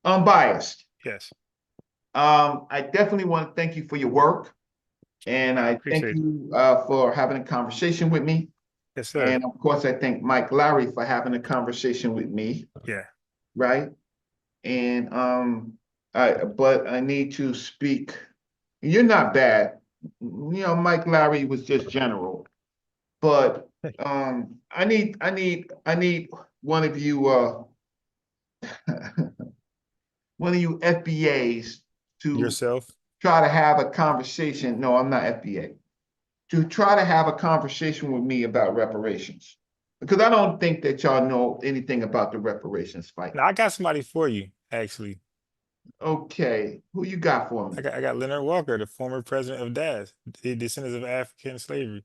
Unbiased. Yes, I definitely want to thank you for your work, and I I thank appreciate it. you for having a conversation with me. Yes, sir. And of course, I thank Mike Lowry for having a conversation with me, Yeah. right? And but I need to speak. You're not bad. Mike Lowry was just general, but I need one of you one of you FBAs to Yourself. try to have a conversation. No, I'm not FBA. To try to have a conversation with me about reparations. Because I don't think that y'all know anything about the reparations fight. Now I got somebody for you, actually. Okay, who you got for I me? got I got Leonard Walker, the former president of DAS, the descendants of African slavery.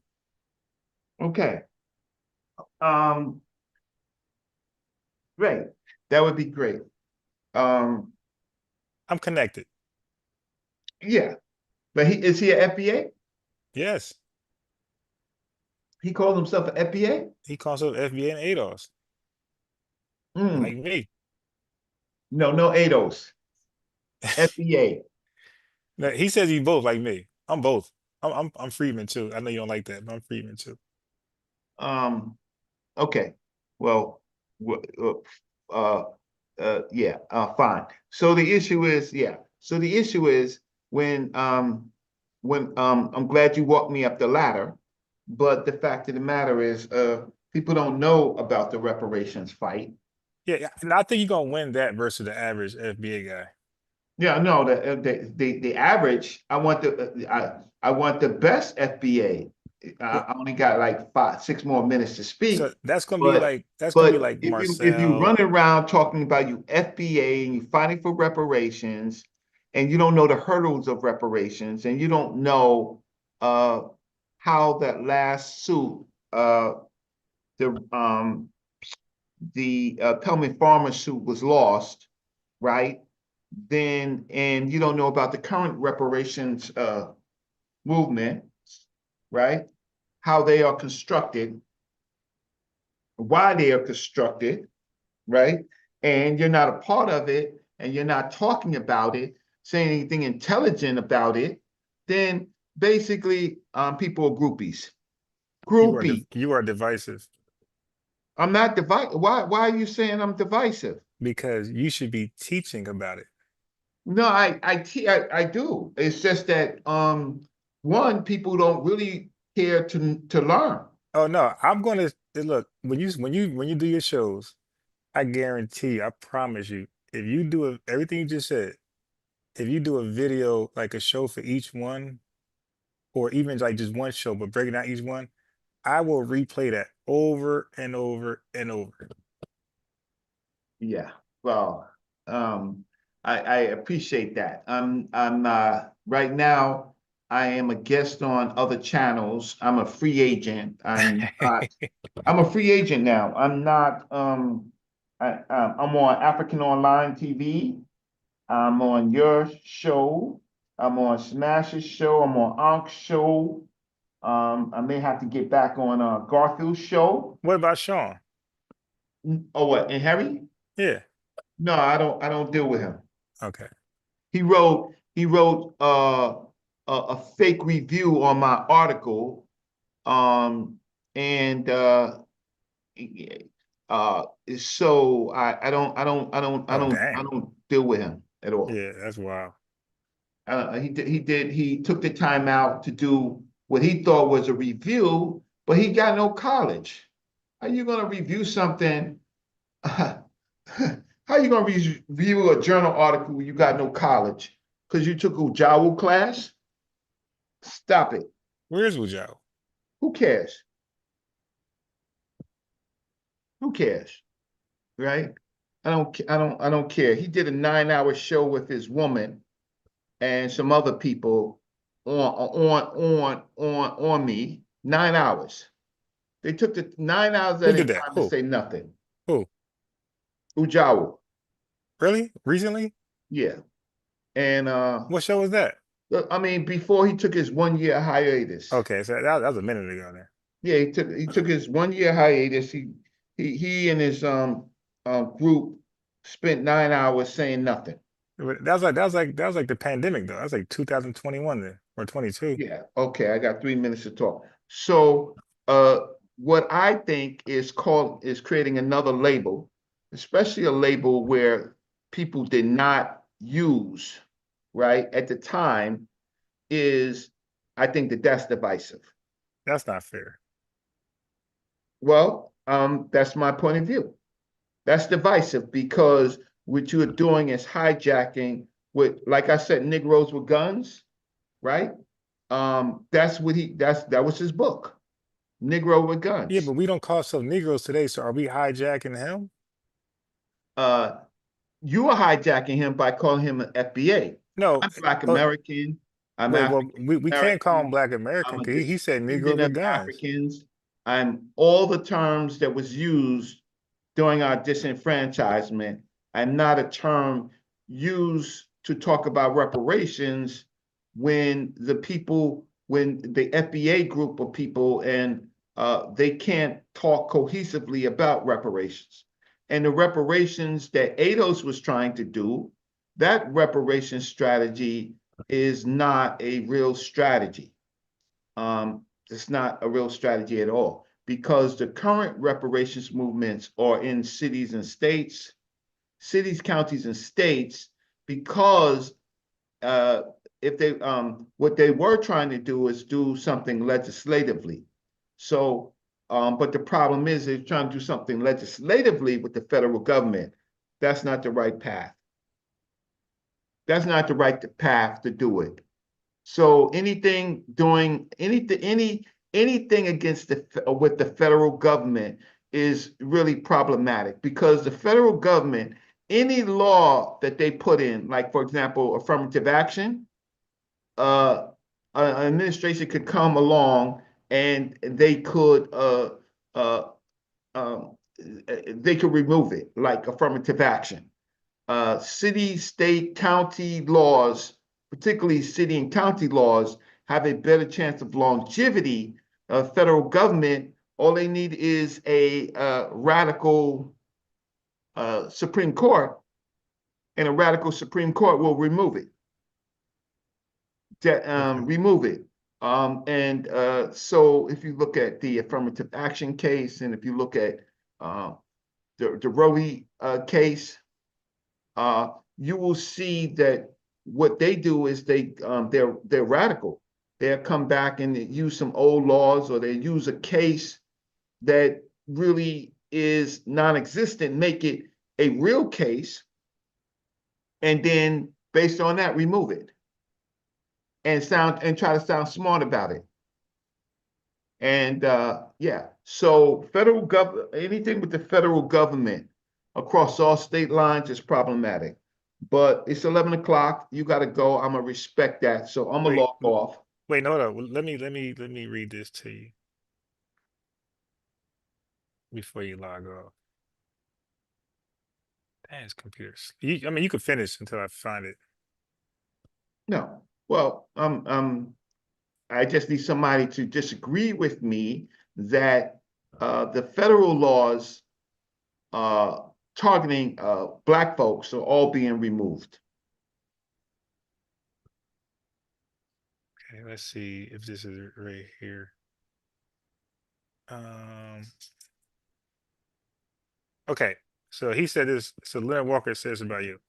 Okay. Um, great. That would be great. Um, I'm connected. yeah. But he an FBA? Yes. He calls himself an FBA? He calls up FBA and ADOS, like Mm, me. no, no ADOS. FBA. No, he says he's both like me. I'm both. I'm Freedman too. I know you don't like that, but I'm Freedman too. Um, okay. Well, uh, yeah, fine. So the issue is, yeah. So the issue is when I'm glad you walked me up the ladder, but the fact of the matter is, people don't know about the reparations fight. Yeah, yeah, and I think you're gonna win that versus the average FBA guy. Yeah, no, the average. I want the best FBA. What? I only got like 5, 6 more minutes to So speak, that's gonna be but like if you Marcel. run around talking about you FBA and you fighting for reparations, and you don't know the hurdles of reparations, and you don't know uh how that last suit, the Pelman Farmer suit was lost, right? Then and you don't know about the current reparations movement, right? How they are constructed, why they are constructed, right? And you're not a part of it, and you're not talking about it, saying anything intelligent about it, then basically people are groupies. Groupie. You are divisive I'm not divisive. Why are you saying I'm divisive? because you should be teaching about it. No, I do. It's just that one, people don't really care to learn. Oh no, I'm gonna look when you do your shows. I guarantee, I promise you, if you do everything you just said, if you do a video like a show for each one, or even like just one show, but breaking out each one, I will replay that over and over and over. Yeah. Well, um, I appreciate that. I'm right now I am a guest on other channels. I'm a free agent. I'm a free agent now. I'm not I'm on African Online TV. I'm on your show. I'm on Smash's show. I'm on Ank's show. I may have to get back on Garfield's show. What about Sean? Oh, what? And Harry? Yeah. No, I don't deal with him. Okay. He wrote a fake review on my article. Um, and so Oh, I dang. don't deal with him at all. Yeah, that's wild. He took the time out to do what he thought was a review, but he got no college. How you gonna review something? How you gonna review a journal article when you got no college? Because you took a Jawu class? Stop it. Where's Wujao? Who cares? Who cares? Right? I don't care. He did a 9 hour show with his woman and some other people on me. 9 hours. They took the 9 hours Who of their did that? time to say nothing. Who? Ujawu. Really? Recently? Yeah. And What show was that? I mean, before he took his 1 year hiatus. Okay, so that was a minute ago then. Yeah, he took his 1 year hiatus. He and his group spent 9 hours saying nothing. That was like the pandemic though. That was like 2021 then or 22. Yeah, okay, I got 3 minutes to talk. So, what I think is creating another label, especially a label where people did not use, right, at the time, is I think that that's divisive. That's not fair. Well, that's my point of view. That's divisive because what you're doing is hijacking with, like I said, Negroes with guns, right? That was his book, Negro with Yeah, Guns. but we don't call ourselves Negroes today, so are we hijacking him? Uh, you are hijacking him by calling him an FBA. No. I'm Black Uh, American. I'm wait, well, African we can't call him American. Black I'm American a because he said Negroes descendant with of guns. Africans. I'm all the terms that was used during our disenfranchisement. I'm not a term used to talk about reparations when the FBA group of people and they can't talk cohesively about reparations. And the reparations that ADOS was trying to do, that reparation strategy is not a real strategy. It's not a real strategy at all because the current reparations movements are in cities, counties, and states, because uh, if they what they were trying to do is do something legislatively. So, but the problem is they're trying to do something legislatively with the federal government. That's not the right path. That's not the right path to do it. So anything against with the federal government is really problematic because the federal government, any law that they put in, like for example, affirmative action, uh, an administration could come along and uh, um, they could remove it, like affirmative action. City, state, county laws, particularly city and county laws, have a better chance of longevity. Federal government, all they need is a radical Supreme Court, and a radical Supreme Court will remove it. Okay. Remove it. And so if you look at the affirmative action case, and if you look at uh, the Roe case, you will see that what they do is they're radical. They'll come back and use some old laws, or they use a case that really is non-existent, make it a real case, and then based on that, remove it and try to sound smart about it. And yeah, so federal government, anything with the federal government across all state lines is problematic. But it's 11 o'clock. You got to go. I'm gonna respect that, so I'm gonna Wait, log off. wait, no, no. Let me read this to you before you log off. That's computers. I mean, you can finish until I find it. No, well, I just need somebody to disagree with me that the federal laws uh, targeting Black folks are all being removed. Okay, let's see if this is right here. Um, okay. So he said this. So Leonard Walker says about you.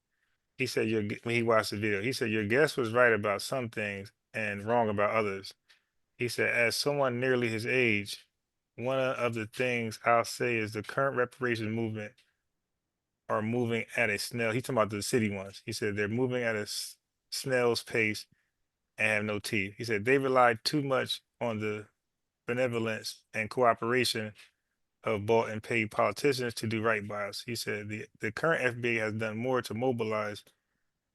He said when he watched the video, he said your guest was right about some things and wrong about others. He said, as someone nearly his age, one of the things I'll say is the current reparations movement are moving at a snail. He's talking about the city ones. He said they're moving at a snail's pace and have no teeth. He said they relied too much on the benevolence and cooperation of bought and paid politicians to do right by us. He said the current FBA has done more to mobilize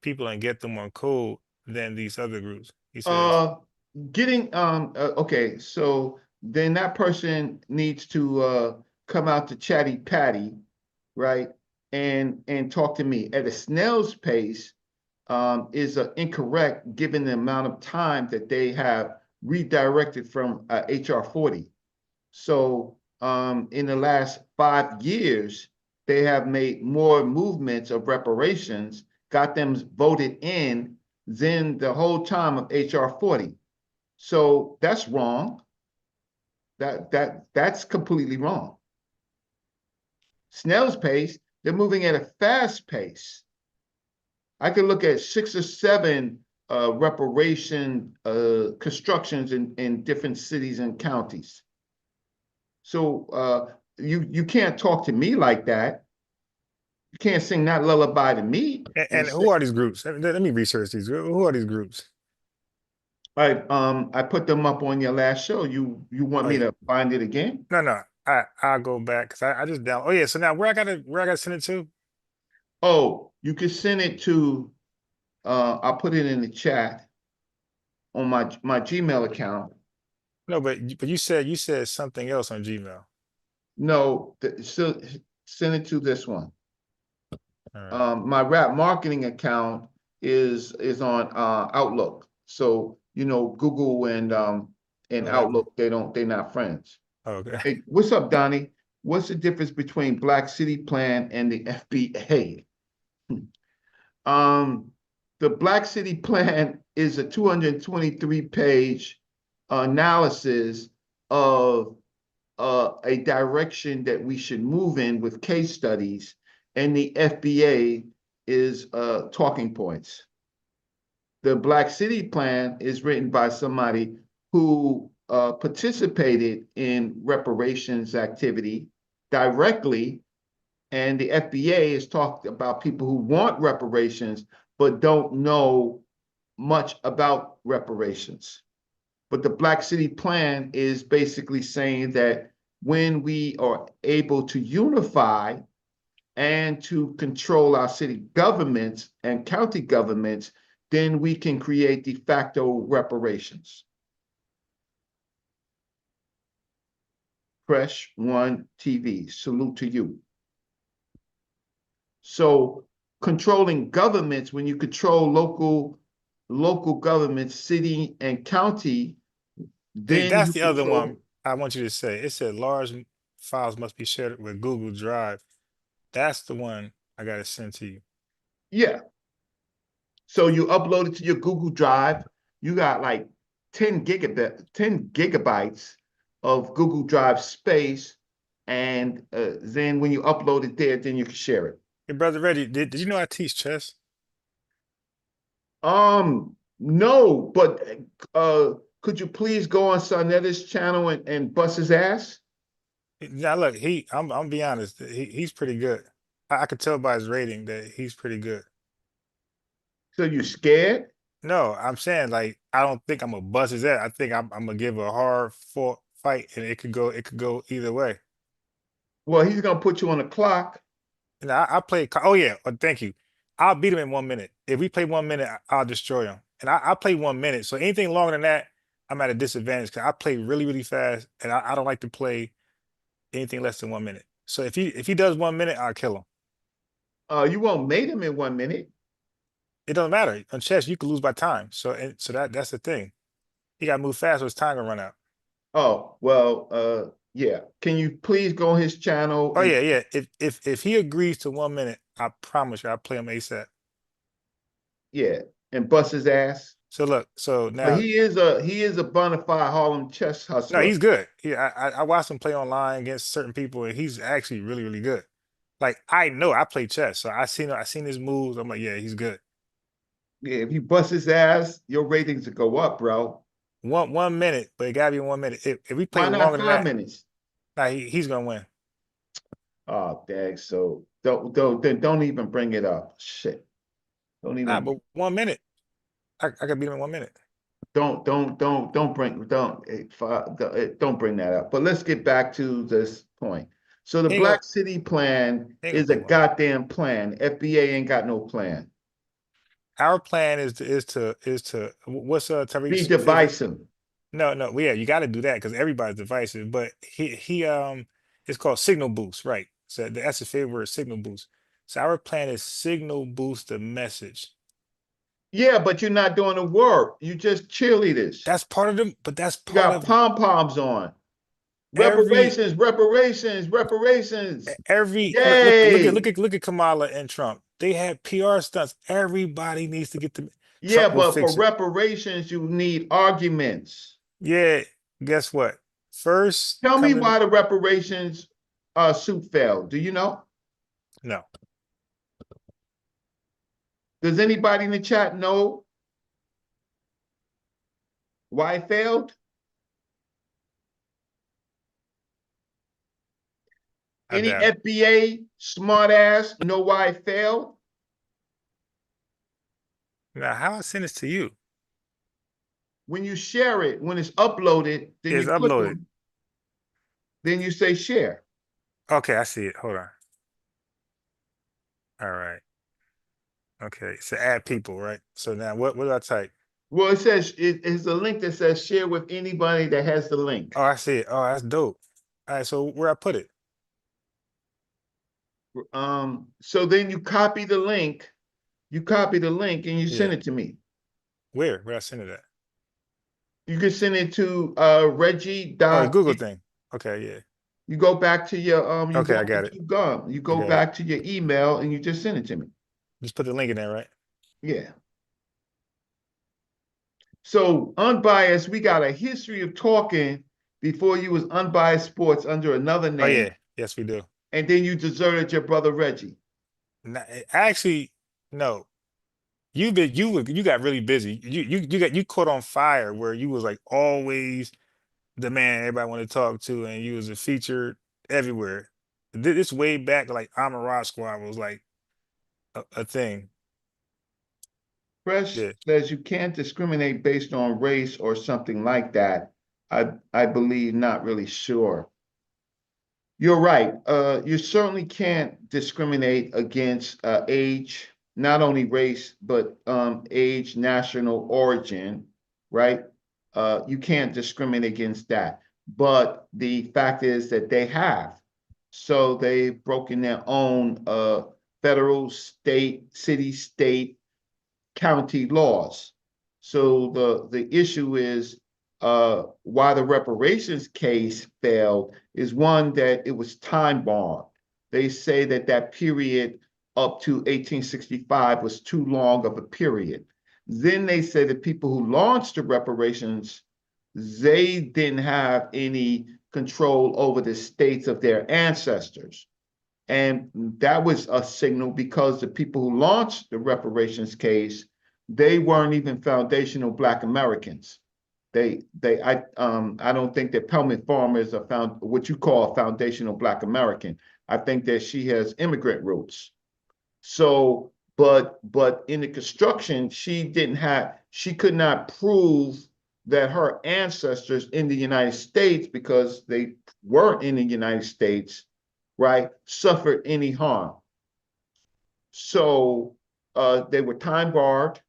people and get them on code than these other groups. He says, Uh, okay, so then that person needs to come out to Chatty Patty, right? And talk to me at a snail's pace is incorrect given the amount of time that they have redirected from HR 40. So in the last 5 years, they have made more movements of reparations, got them voted in than the whole time of HR 40. So that's wrong. That's completely wrong. Snail's pace, they're moving at a fast pace. I could look at 6 or 7 reparation constructions in different cities and counties. So you can't talk to me like that. You can't sing that lullaby to me. And who are these groups? Let me research these. Who are these groups? I put them up on your last show. You want Oh me yeah. to find it again? No. I'll go back because I just down. Oh yeah. So now where I gotta send it to? Oh, you can send it to I'll put it in the chat on my Gmail account. No, but you said something else on Gmail. No, so send it to this one. All right. My rap marketing account is on Outlook. So Google and All right. Outlook, they're not friends. Okay. Hey, what's up, Donnie? What's the difference between Black City Plan and the FBA? Um, the Black City Plan is a 223-page analysis of a direction that we should move in with case studies, and the FBA is talking points. The Black City Plan is written by somebody who participated in reparations activity directly, and the FBA is talked about people who want reparations but don't know much about reparations. But the Black City Plan is basically saying that when we are able to unify and to control our city governments and county governments, then we can create de facto reparations. Fresh One TV, salute to you. So controlling governments, when you control local governments, city and county, Hey, then that's you the other one control. I want you to say. It said large files must be shared with Google Drive. That's the one I gotta send to you. Yeah. So you upload it to your Google Drive. You got like 10 gigabytes of Google Drive space. And then when you upload it there, then you can share it. Hey, brother Reggie, did you know I teach chess? No, but could you please go on Sonetta's channel and bust his ass? Now look, I'm be honest, he's pretty good. I could tell by his rating that he's pretty good. So you scared? No, I'm saying like I don't think I'm gonna bust his ass. I think I'm gonna give a hard fought fight, and it could go either way. Well, he's gonna put you on the clock. And I play. Oh yeah, thank you. I'll beat him in 1 minute. If we play 1 minute, I'll destroy him. And I play 1 minute. So anything longer than that, I'm at a disadvantage because I play really really fast, and I don't like to play anything less than 1 minute. So if he does 1 minute, I'll kill him. You won't mate him in 1 minute. It doesn't matter. On chess, you can lose by time. So that's the thing. He got to move fast, or his time gonna run out. Oh, well, yeah. Can you please go on his channel Oh and yeah, yeah. If he agrees to 1 minute, I promise you, I'll play him ASAP. yeah, and bust his ass? So look, so But now, he is a bona fide Harlem chess no, hustler. he's good. I watched him play online against certain people, and he's actually really, really good. Like I know I play chess, so I seen his moves. I'm like, yeah, he's good. Yeah, if you bust his ass, your ratings will go up, bro. 1 minute, but it gotta be 1 minute. If we play Why not longer than five that, minutes? nah, he's gonna win. Oh, dang. So don't even bring it up. Shit. Don't Nah, even but 1 minute, I could beat him in 1 minute. don't bring that up. But let's get back to this point. So the He ain't gonna, Black City Plan he ain't gonna is a take 1 minute. goddamn plan. FBA ain't got no plan. Our plan is to what's Be Tariq's favorite? divisive. No, well, yeah, you got to do that because everybody's divisive. But it's called signal boost, right? So that's his favorite word, signal boost. So our plan is signal boost the message. Yeah, but you're not doing the work. You just cheerleaders. That's part of them, but that's You part got of pom poms on. every reparations. look Yay. at Kamala and Trump. They had PR stunts. Everybody needs to get the Yeah, Trump will but for fix it. reparations, you need arguments. Yeah, guess what? First Tell me coming why the reparations suit failed. Do you know? no, Does anybody in the chat know why it failed? I Any doubt it. FBA smart ass know why it failed? Now, how I send this to you When you share it, when it's uploaded, then is you click uploaded. on, then you say share. Okay, I see it. Hold on. All right. Okay, so add people, right? So now what do I type? Well, it says it is a link that says share with anybody that has the link. Oh, I see it. Oh, that's dope. All right, so where I put it? So then you copy the link and you Yeah. send it to me. Where I send it at? You can send it to Reggie Oh, the dot. Google thing. Okay, yeah. You go back to your you Okay, go I got it. into Gum, you I go got it. back to your email and you just send it to me. Just put the link in there, right? Yeah. So unbiased, we got a history of talking before you was unbiased sports under another Oh name, yeah, yes we do. and then you deserted your brother Reggie. Actually, no. You got really busy. You caught on fire where you was like always the man everybody wanted to talk to, and you was a featured everywhere. This way back, like Amara Squad was like a thing. Fresh Yeah. says you can't discriminate based on race or something like that. I believe not really sure. You're right. You certainly can't discriminate against age, not only race, but age, national origin, right? You can't discriminate against that. But the fact is that they have. So they've broken their own federal, state, city, state, county laws. So the issue is why the reparations case failed is one that it was time bombed. They say that that period up to 1865 was too long of a period. Then they say the people who launched the reparations, they didn't have any control over the states of their ancestors. And that was a signal because the people who launched the reparations case, they weren't even foundational Black Americans. I don't think that Pelman Farmers are found what you call a foundational Black American. I think that she has immigrant roots. So, but in the construction, she could not prove that her ancestors in the United States, because they weren't in the United States, right, suffered any harm. So they were time barred.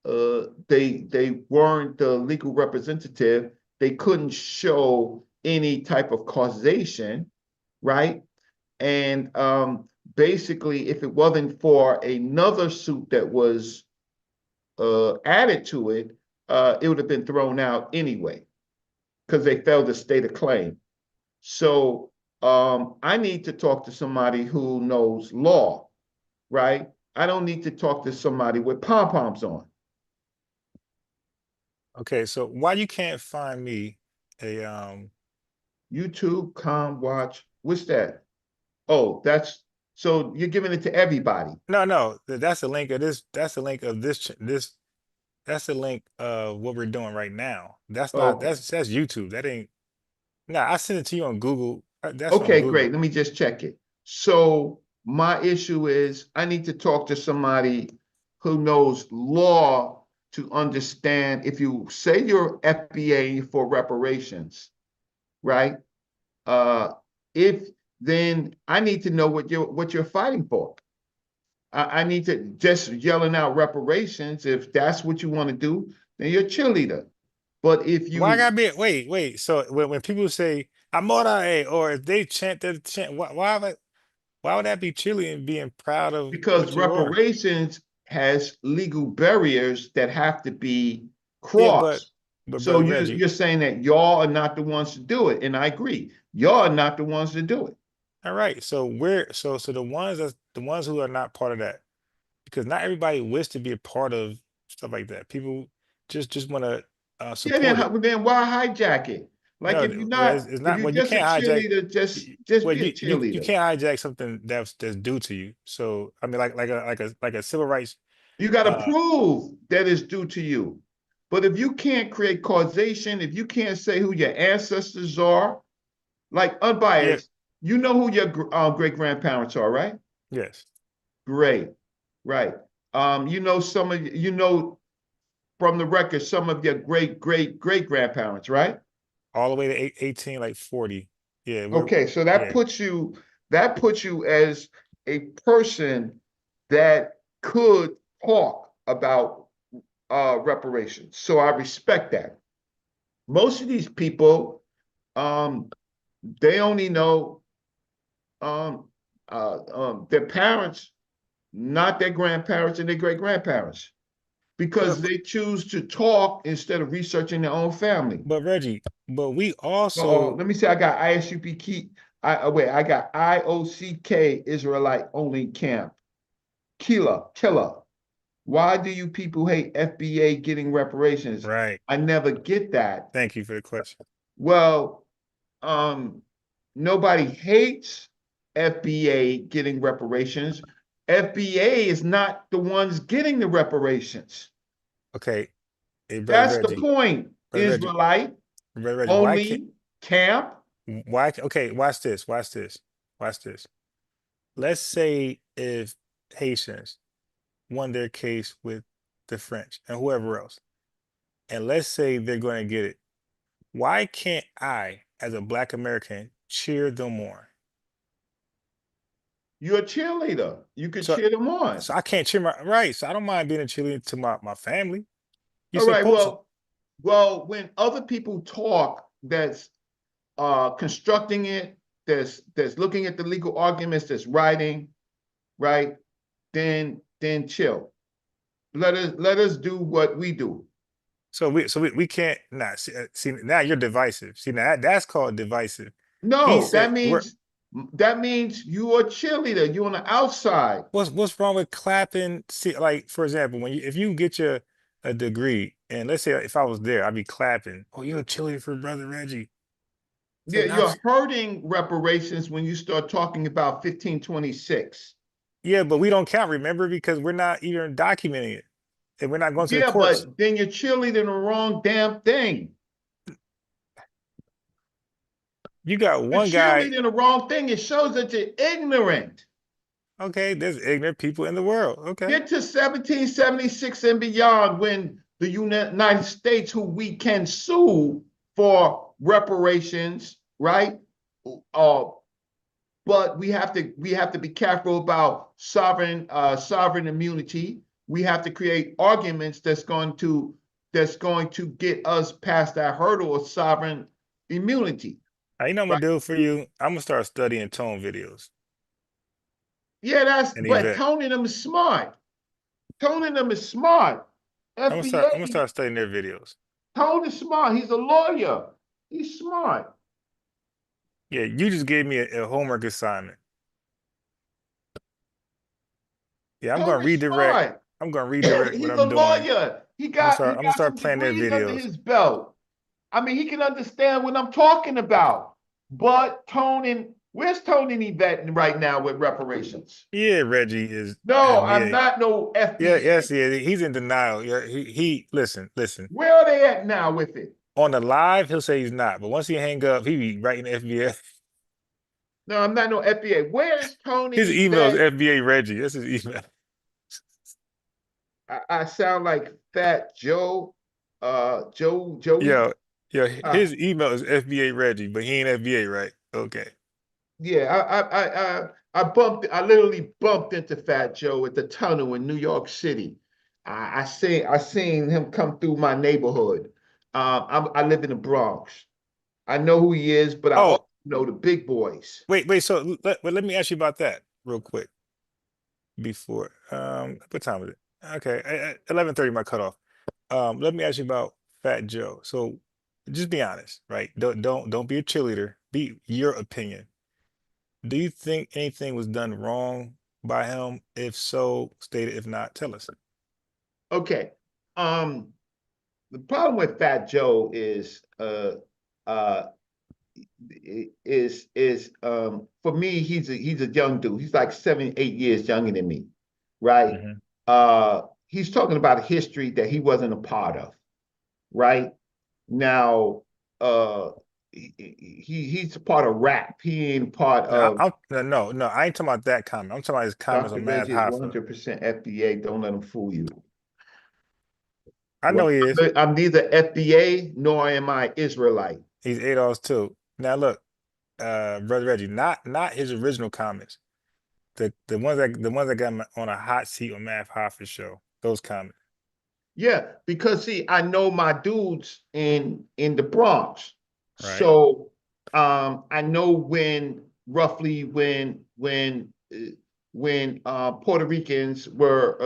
They weren't the legal representative. They couldn't show any type of causation, right? And basically, if it wasn't for another suit that was added to it, it would have been thrown out anyway because they failed to state a claim. So I need to talk to somebody who knows law, right? I don't need to talk to somebody with pom poms on. Okay, so why you can't find me a YouTube, watch. What's that? Oh, that's so you're giving it to everybody. no, that's the link of this. That's the link of this. That's the link of what we're doing right now. That's not Okay. that's YouTube. That ain't. Nah, I sent it to you on Google. That's on Okay, great. Google. Let me just check it. So my issue is I need to talk to somebody who knows law to understand if you say you're FBA for reparations, right? Uh, if then I need to know what you're fighting for. I need to just yelling out reparations. If that's what you want to do, then you're a cheerleader. But if Why I you gotta be? Wait. So when people say "Amora," or if they chant that chant, why would that be Chile and being proud of because what you are? reparations has legal barriers that have to be Yeah, crossed. but So brother Reggie, you're saying that y'all are not the ones to do it, and I agree. Y'all are not the ones to do it. All right. So the ones who are not part of that, because not everybody wish to be a part of stuff like that. People just want to Yeah, support it. then why hijack it? Like No, if you're well, not, it's if not. you're Well, you just a can't hijack. cheerleader, just Well, be a you cheerleader. can't hijack something that's due to you. So I mean, like a civil rights. You got to Uh, prove that it's due to you. But if you can't create causation, if you can't say who your ancestors are, like yeah, unbiased, you know who your great grandparents are, right? yes, Great, right. You know some of you know from the record some of your great grandparents, right? all the way to 18, like 40. Yeah, Okay, so yeah. that puts you as a person that could talk about reparations. So I respect that. Most of these people, um, they only know um, their parents, not their grandparents and their great grandparents, because But they choose to talk instead of researching their own family. but Reggie, but we Uh-oh, also, let me see. I got ISUP key. I got IOCK Israelite only camp. Killer. Why do you people hate FBA getting reparations? right. I never get that. Thank you for the question. Well, um, nobody hates FBA getting reparations. FBA is not the ones getting the reparations. Okay, hey, That's the point. brother Reggie, Israelite brother Reggie, why can't only camp. okay, watch this. Let's say if Haitians won their case with the French and whoever else, and let's say they're going to get it. Why can't I, as a Black American, cheer them on? You're a cheerleader. You could So, cheer them on. so I can't cheer my right. So I don't mind being a cheerleader to my family. You're All right. supposed to. When other people talk, that's constructing it, that's looking at the legal arguments, that's writing, right? Then chill. Let us do what we do. So we can't see now you're divisive. See now that's called divisive. He No, said we're that means you are a cheerleader. You're on the outside. what's wrong with clapping? See, like for example, when you if you get your a degree, and let's say if I was there, I'd be clapping. Oh, you're a cheerleader for Brother Reggie. It's Yeah, like you're not hurting reparations when you start talking about 1526. yeah, but we don't count, remember, because we're not even documenting it. And we're not going to the Yeah, courts. but then you're cheerleading the wrong damn thing. You got You're one guy, cheerleading the wrong thing. It shows that you're ignorant. okay, there's ignorant people in the world. Okay. Get to 1776 and beyond when the United States, who we can sue for reparations, right? Uh, but we have to be careful about sovereign immunity. We have to create arguments that's going to get us past that hurdle of sovereign immunity. You know what I'm Right? gonna do for you? I'm gonna start studying tone videos Yeah, and but Yvette. toning them is smart. Toning them is smart. I'm gonna FBA, start studying their videos. Tone is smart. He's a lawyer. He's smart. Yeah, you just gave me a homework assignment. Yeah, Tone is smart. I'm gonna redirect what He's a I'm doing. lawyer. He I'm gonna got start some playing their degrees under videos. his belt. I mean, he can understand what I'm talking about. But where's Tony and Yvette right now with reparations? Yeah, Reggie is No, I'm FBA. not no Yeah, FBA. yes, yeah. He's in denial. Yeah, he listen. Where are they at now with it? On the live, he'll say he's not, but once he hang up, he be writing FBA. No, I'm not no FBA. Where is Tony and His email is Yvette? FBA Reggie. That's his email. I sound like Fat Joe, Joey. Yo, yo, Uh, his email is FBA Reggie, but he ain't FBA, right? Okay. yeah, I literally bumped into Fat Joe at the tunnel in New York City. I seen him come through my neighborhood. I live in the Bronx. I know who he is, but I also Oh, know the big boys. wait. So let me ask you about that real quick before. What time is it? Okay, 11:30 my cutoff. Let me ask you about Fat Joe. So just be honest, right? Don't be a cheerleader. be your opinion. Do you think anything was done wrong by him? If so, state it. If not, tell us. Okay. The problem with Fat Joe uh for me, he's a young dude. He's like 7, 8 years younger than me, right? Mhm. He's talking about a history that he wasn't a part of, right? Now, he's a part of rap. He ain't part No, of no, I ain't talking about that comment. I'm talking about his comments Dr. on Math Reggie is Hoffa. 100% FBA. Don't let him fool you. I Well, know he is. I'm neither FBA nor am I Israelite. He's ADOS too. Now look, brother Reggie, not his original comments. The ones that got him on a hot seat on Math Hoffa's show. Those comments, Yeah, because see, I know my dudes in the Bronx. right? So I know when roughly when Puerto Ricans were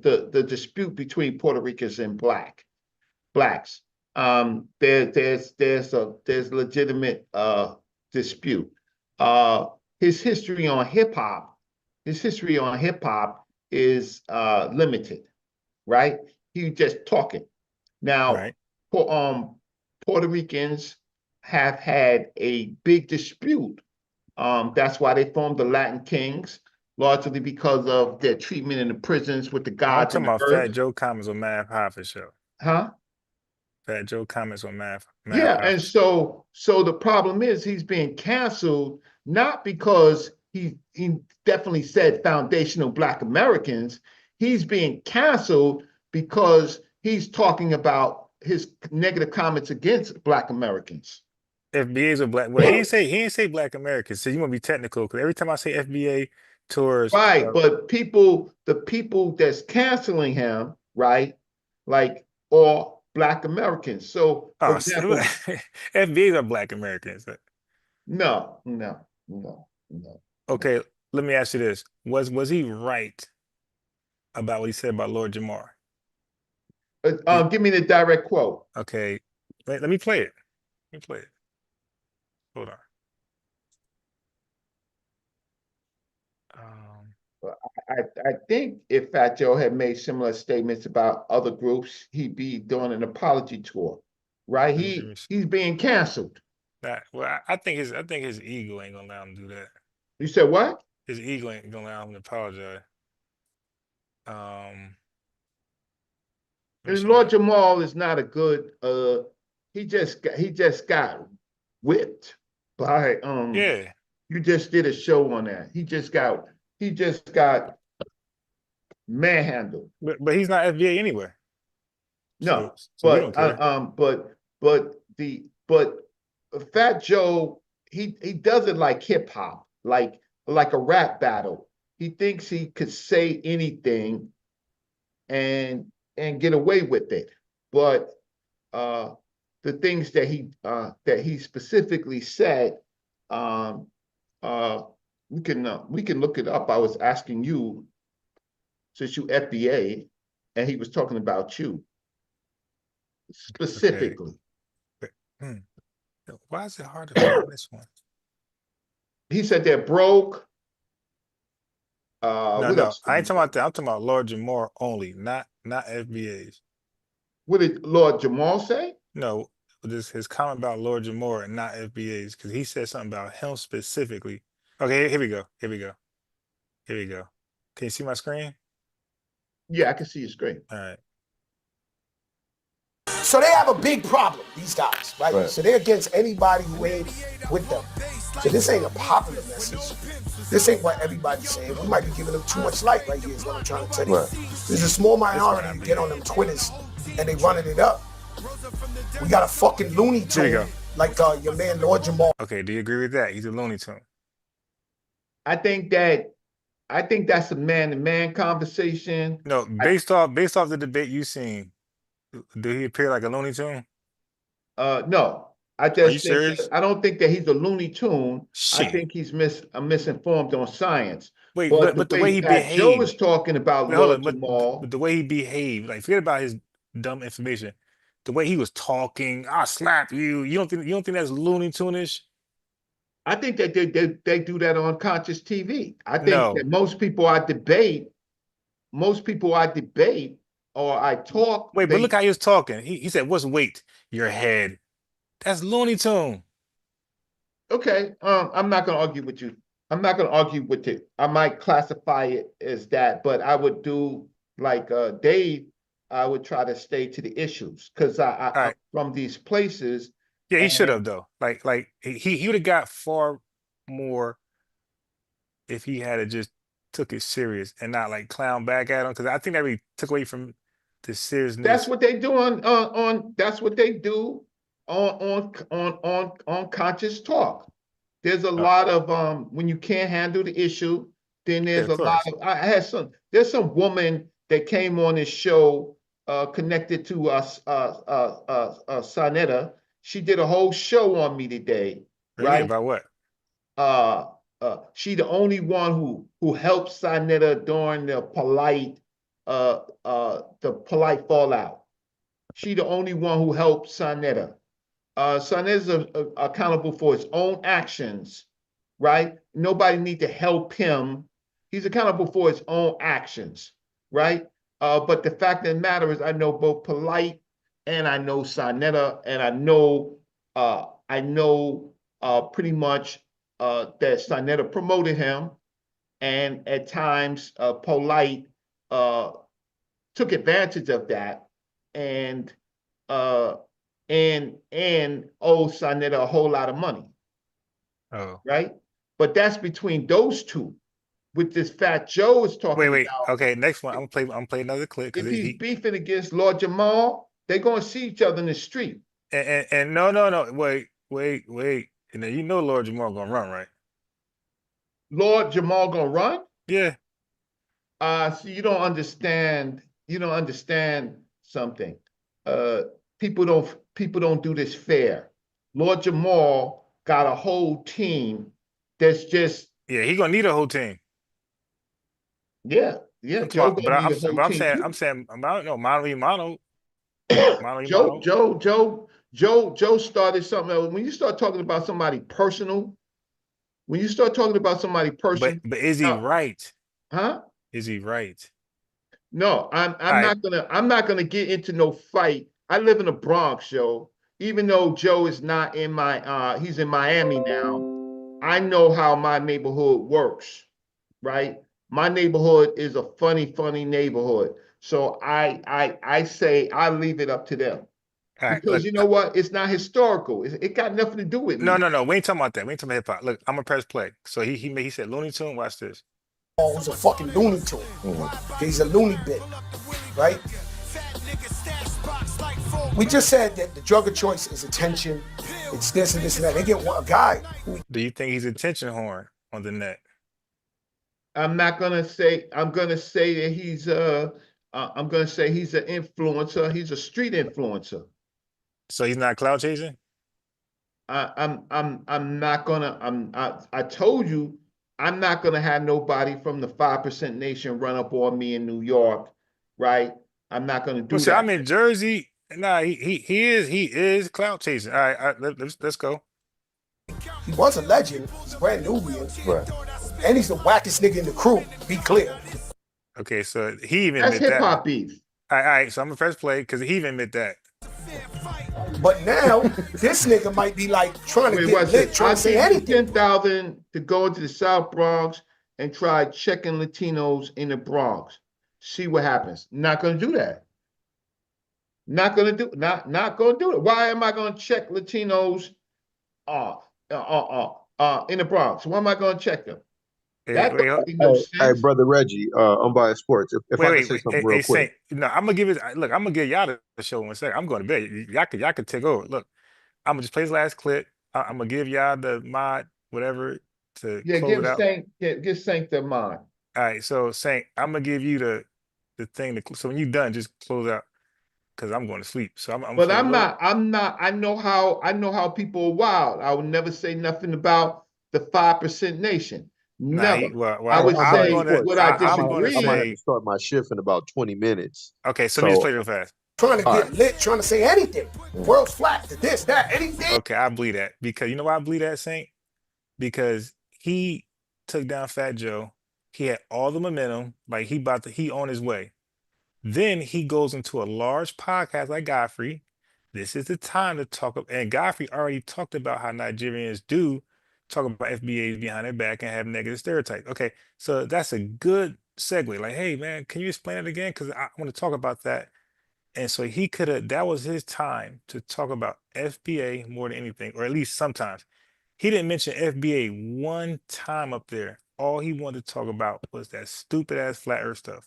the dispute between Puerto Ricans and blacks. There's legitimate dispute. His history on hip hop is limited, right? He just talking. Now, Right. Puerto Ricans have had a big dispute. That's why they formed the Latin Kings, largely because of their treatment in the prisons with the I'm gods talking and the about Fat earth. Joe comments on Math Hoffa's show. Huh? Fat Joe comments on Math Yeah, and Hoffa's. so the problem is he's being canceled not because he definitely said foundational Black Americans. He's being canceled because he's talking about his negative comments against Black Americans. FBA's a black. Well, he ain't say Black Americans. So you want to be technical because every time I say FBA tours, Right, but the people that's canceling him, right, like, are Black Americans. So, for oh, example, FBA's are Black Americans. no. Okay, let me ask you this: Was he right about what he said about Lord Jamar? Give me the direct quote. Okay, let me play it. Let me play it. Hold on. Um, I think if Fat Joe had made similar statements about other groups, he'd be doing an apology tour, right? let me see. He's being canceled. Well, I think his ego ain't gonna allow him to do that. You said what? His ego ain't gonna allow him to apologize. Um, let me And see what Lord that. Jamal is not a good. He just got whipped by. Yeah, You just did a show on that. He just got manhandled. but he's not FBA anywhere. So No, so we don't care. but Fat Joe, he does it like hip hop, like a rap battle. He thinks he could say anything and get away with it. But uh the things that he specifically said, um uh we can look it up. I was asking you, since you FBA, and he was talking about you Okay. specifically. But, hmm, why is it hard to find this one? He said they're broke. No, What no, else did I he ain't talking say? about that. I'm talking about Lord Jamar only, not FBA's. What did Lord Jamal say? No, this his comment about Lord Jamar and not FBA's because he said something about him specifically. Okay, here we go. Here we go. Here we go. Can you see my screen? Yeah, I can see your screen. All right. So they have a big problem, these guys, right? So they're against anybody who ain't with them. So this ain't a popular message. This ain't what everybody's saying. We might be giving them too much light right here is what I'm trying to tell you. There's a small minority who get on them Twitters and they running it up. We got a fucking Looney Here we Tune go. like your man Lord Jamal. Okay, do you agree with that? He's a Looney Tune. I think that I think that's a man-to-man conversation. No, I, based off the debate you seen, do he appear like a Looney Tune? no, I Are you just think that serious? I don't think that he's a Looney Tune. I Shit. think he's misinformed on science. Wait, But but the but the way way he Pat Joe is behaved. talking about Wait, hold Lord on. But Jamal, the way he behaved, like forget about his dumb information. The way he was talking, I'll slap you. You don't think that's Looney Tune-ish? I think that they do that on conscious TV. I think No. that most people I debate or I talk, Wait, but look how he was talking. He said, "What's weight? Your head." That's Looney Tune. okay, I'm not gonna argue with you. I'm not gonna argue with it. I might classify it as that, but I would do like Dave, I would try to stay to the issues because All I'm right. from these places. Yeah, he should And have though. Like he would have got far more if he had just took it serious and not like clown back at him. Because I think that really took away from the that's seriousness. what they do on that's what they do on conscious talk. There's a lot of when you can't handle the issue, then Yeah, there's of a lot course. of there's some woman that came on this show connected to us Sonetta. She did a whole show on me today, Really, right? about what? uh she the only one who helped Sonetta during the polite fallout. She the only one who helped Sonetta. Sonetta's accountable for his own actions, right? Nobody need to help him. He's accountable for his own actions, right? But the fact of the matter is I know both polite and I know Sonetta, and I know pretty much that Sonetta promoted him, and at times polite uh, took advantage of that, and uh, and owed Sonetta a whole lot of money, Oh, right? But that's between those two. With this Fat Joe is talking wait. about, Okay, next one. I'm gonna play another clip because if he's he beefing against Lord Jamal, they're gonna see each other in the street. and no. Wait. And then you know Lord Jamal gonna run, right? Lord Jamal gonna run? Yeah. So you don't understand something. Uh people don't do this fair. Lord Jamal got a whole team that's just, Yeah, he gonna need a whole team. yeah, I'm Joe talking, gonna need a whole team I'm too. saying, I don't know, Joe, Mano. Joe, Joe, Joe started something else. When you start talking about somebody personal, when you start talking about somebody personal, But is he now, right? huh? Is he right? No, All right. I'm not gonna get into no fight. I live in the Bronx, Joe. Even though Joe is not in my he's in Miami now. I know how my neighborhood works, right? My neighborhood is a funny neighborhood. So I say I leave it up to them. All right. Because Look, you know what? It's not historical. It got nothing to do with me. no. We ain't talking about that. We ain't talking about hip hop. Look, I'm gonna press play. So he said Looney Tune. Watch this. Who's a fucking loony tune. He's a loony bin, right? We just said that the drug of choice is attention. It's this and this and that. They get a guy who Do you think he's a tension horn on the net? I'm not gonna say. I'm gonna say that I'm gonna say he's an influencer. He's a street influencer. So he's not cloud chasing? I'm not gonna. I told you I'm not gonna have nobody from the 5% Nation run up on me in New York, right? I'm not gonna Well, do see, that. I'm in Jersey. Nah, he is cloud chasing. All right, let's go. he was a legend. He's brand Nubian. Right. And he's the wackest nigga in the crew. Be clear. Okay, so he even That's admit hip that. hop beef. All right, so I'm gonna press play because he even admit that. But now this nigga might be like trying to Wait, get what's lit, it? trying I to say give you anything. 10,000 to go into the South Bronx and try checking Latinos in the Bronx. See what happens. Not gonna do that. Not gonna do it. Why am I gonna check Latinos in the Bronx? Why am I gonna check them? Hey, That wait, don't make Hey, no hey, sense. brother Reggie, Unbiased Sports. If I can say wait. something Hey, real quick. Saint. No, I'm gonna give it. Look, I'm gonna give y'all the show in a second. I'm going to bed. Y'all could take over. Look, I'm gonna just play this last clip. I'm gonna give y'all the mod, whatever, to Yeah, close it give out. Saint get Saint their mind. All right, so Saint, I'm gonna give you the thing. So when you're done, just close out because I'm going to sleep. So I'm gonna But play a little. I'm not, I know how people are wild. I would never say nothing about the 5% Nation. Nah, Never. I Hey, would I'm Unbiased say gonna Sports. what I I say. might have disagree. to start my shift in about 20 minutes. Okay, so let me just So, play real fast. Trying to all get right. lit, trying to say anything. World's flat, to this, that, anything. Okay, I believe that because you know why I believe that, Saint? because he took down Fat Joe. He had all the momentum, like he on his way. Then he goes into a large podcast like Godfrey. This is the time to talk and Godfrey already talked about how Nigerians do talk about FBAs behind their back and have negative stereotypes. Okay, so that's a good segue. Like, hey man, can you explain it again? Because I want to talk about that. And so he could have, that was his time to talk about FBA more than anything, or at least sometimes. He didn't mention FBA one time up there. All he wanted to talk about was that stupid ass flat earth stuff.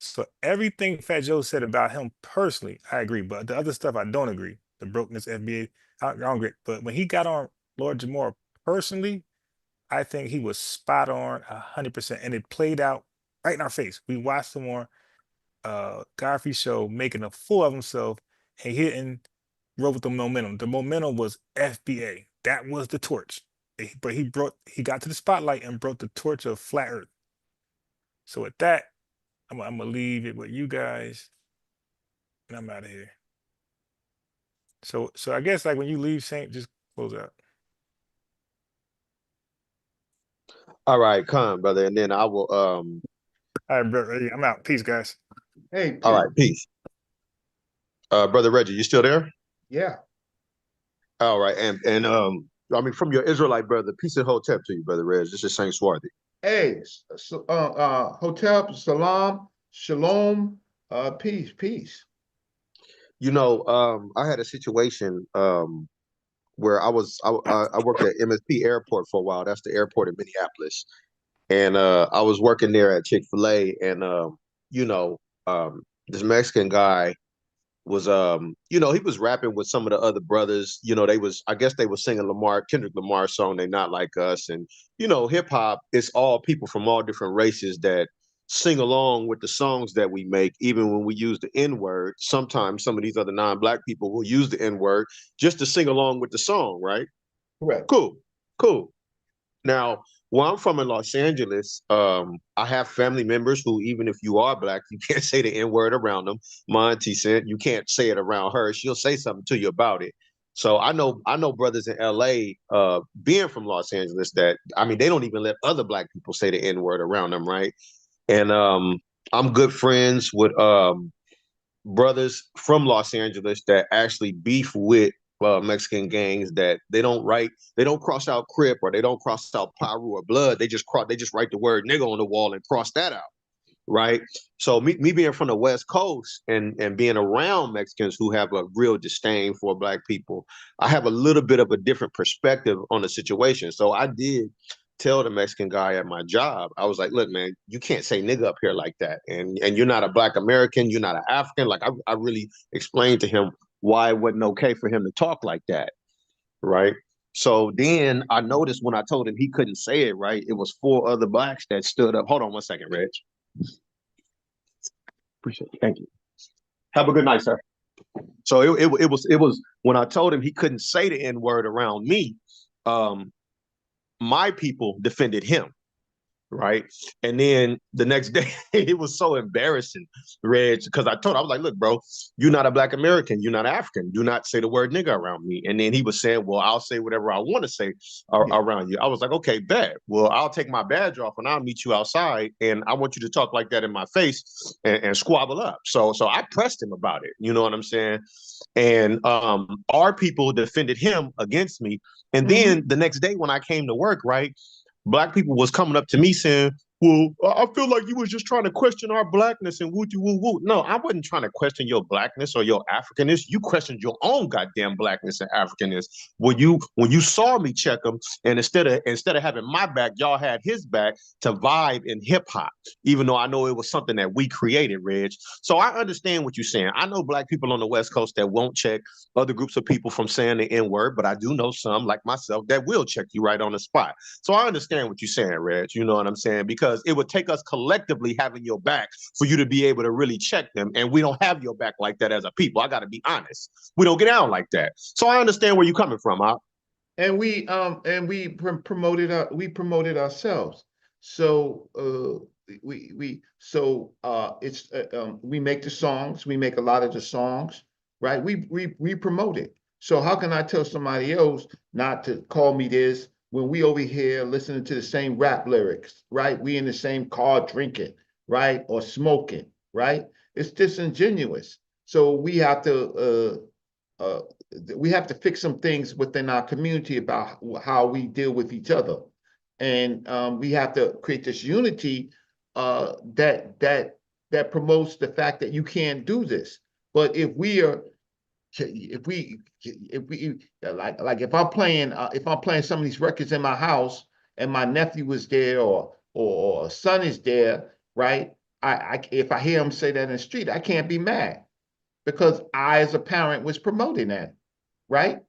So everything Fat Joe said about him personally, I agree. But the other stuff I don't agree. The brokenness FBA, I don't agree. But when he got on Lord Jamar personally, I think he was spot on 100%. And it played out right in our face. We watched him on Godfrey show making a fool of himself and hitting rode with the momentum. The momentum was FBA. That was the torch. But he got to the spotlight and brought the torch of flat earth. So with that, I'm gonna leave it with you guys, and I'm out of here. So I guess like when you leave, Saint, just close out. All right, come, brother, and then I will. All right, bro, I'm out. Peace, guys. Hey, All right, peace. Brother Reggie, you still there? yeah. All right, and I mean, from your Israelite brother, peace and hotep to you, brother Reg. This is Saint Swarthy. Hey, Hotep, Salam, Shalom, peace. You know, I had a situation where I worked at MSP Airport for a while. That's the airport in Minneapolis, and I was working there at Chick-fil-A, and you know, this Mexican guy was he was rapping with some of the other brothers. You know, I guess they were singing Kendrick Lamar's song, They Not Like Us. And hip hop is all people from all different races that sing along with the songs that we make. Even when we use the N-word, sometimes some of these other non-black people will use the N-word just to sing along with the song, right? Correct. Cool. Now, where I'm from in Los Angeles, I have family members who, even if you are black, you can't say the N-word around them. My auntie said you can't say it around her. She'll say something to you about it. So I know brothers in LA, being from Los Angeles, that they don't even let other black people say the N-word around them, right? And I'm good friends with brothers from Los Angeles that actually beef with Mexican gangs, that they don't cross out Crip, or they don't cross out Paru or Blood. They just write the word nigga on the wall and cross that out, right? So me being from the West Coast and being around Mexicans who have a real disdain for black people, I have a little bit of a different perspective on the situation. So I did tell the Mexican guy at my job, I was like, look, man, you can't say nigga up here like that. And you're not a black American, you're not an African. Like I really explained to him why it wasn't okay for him to talk like that, right? So then I noticed when I told him he couldn't say it, right, it was 4 other blacks that stood up. Hold on one second, Reg. Appreciate it. Thank you. Have a good night, sir. So it was when I told him he couldn't say the N-word around me, my people defended him, right? And then the next day, it was so embarrassing, Reg, because I was like, look, bro, you're not a black American, you're not African, do not say the word nigga around me. And then he was saying, well, I'll say whatever I want to say around you. I was like, okay, bet. Well, I'll take my badge off and I'll meet you outside, and I want you to talk like that in my face and squabble up. So I pressed him about it, you know what I'm saying? And our people defended him against me. And then the next day when I came to work, right, black people was coming up to me saying, well, I feel like you was just trying to question our blackness and woo-woo-woo. No, I wasn't trying to question your blackness or your Africanness. You questioned your own goddamn blackness and Africanness. When you saw me check him, and instead of having my back, y'all had his back to vibe in hip hop, even though I know it was something that we created, Reg. So I understand what you're saying. I know black people on the West Coast that won't check other groups of people from saying the N-word, but I do know some, like myself, that will check you right on the spot. So I understand what you're saying, Reg. You know what I'm saying? Because it would take us collectively having your back for you to be able to really check them. And we don't have your back like that as a people. I got to be honest. We don't get down like that. So I understand where you're coming from, huh? And we promoted ourselves. So we make the songs, we make a lot of the songs, right? We promote it. So how can I tell somebody else not to call me this when we over here listening to the same rap lyrics, right? We in the same car drinking, right? Or smoking, right? It's disingenuous. So we have to fix some things within our community about how we deal with each other. And we have to create this unity that promotes the fact that you can't do this. But if we like if I'm playing some of these records in my house and my nephew was there or a son is there, right? If I hear him say that in the street, I can't be mad because I as a parent was promoting that, right?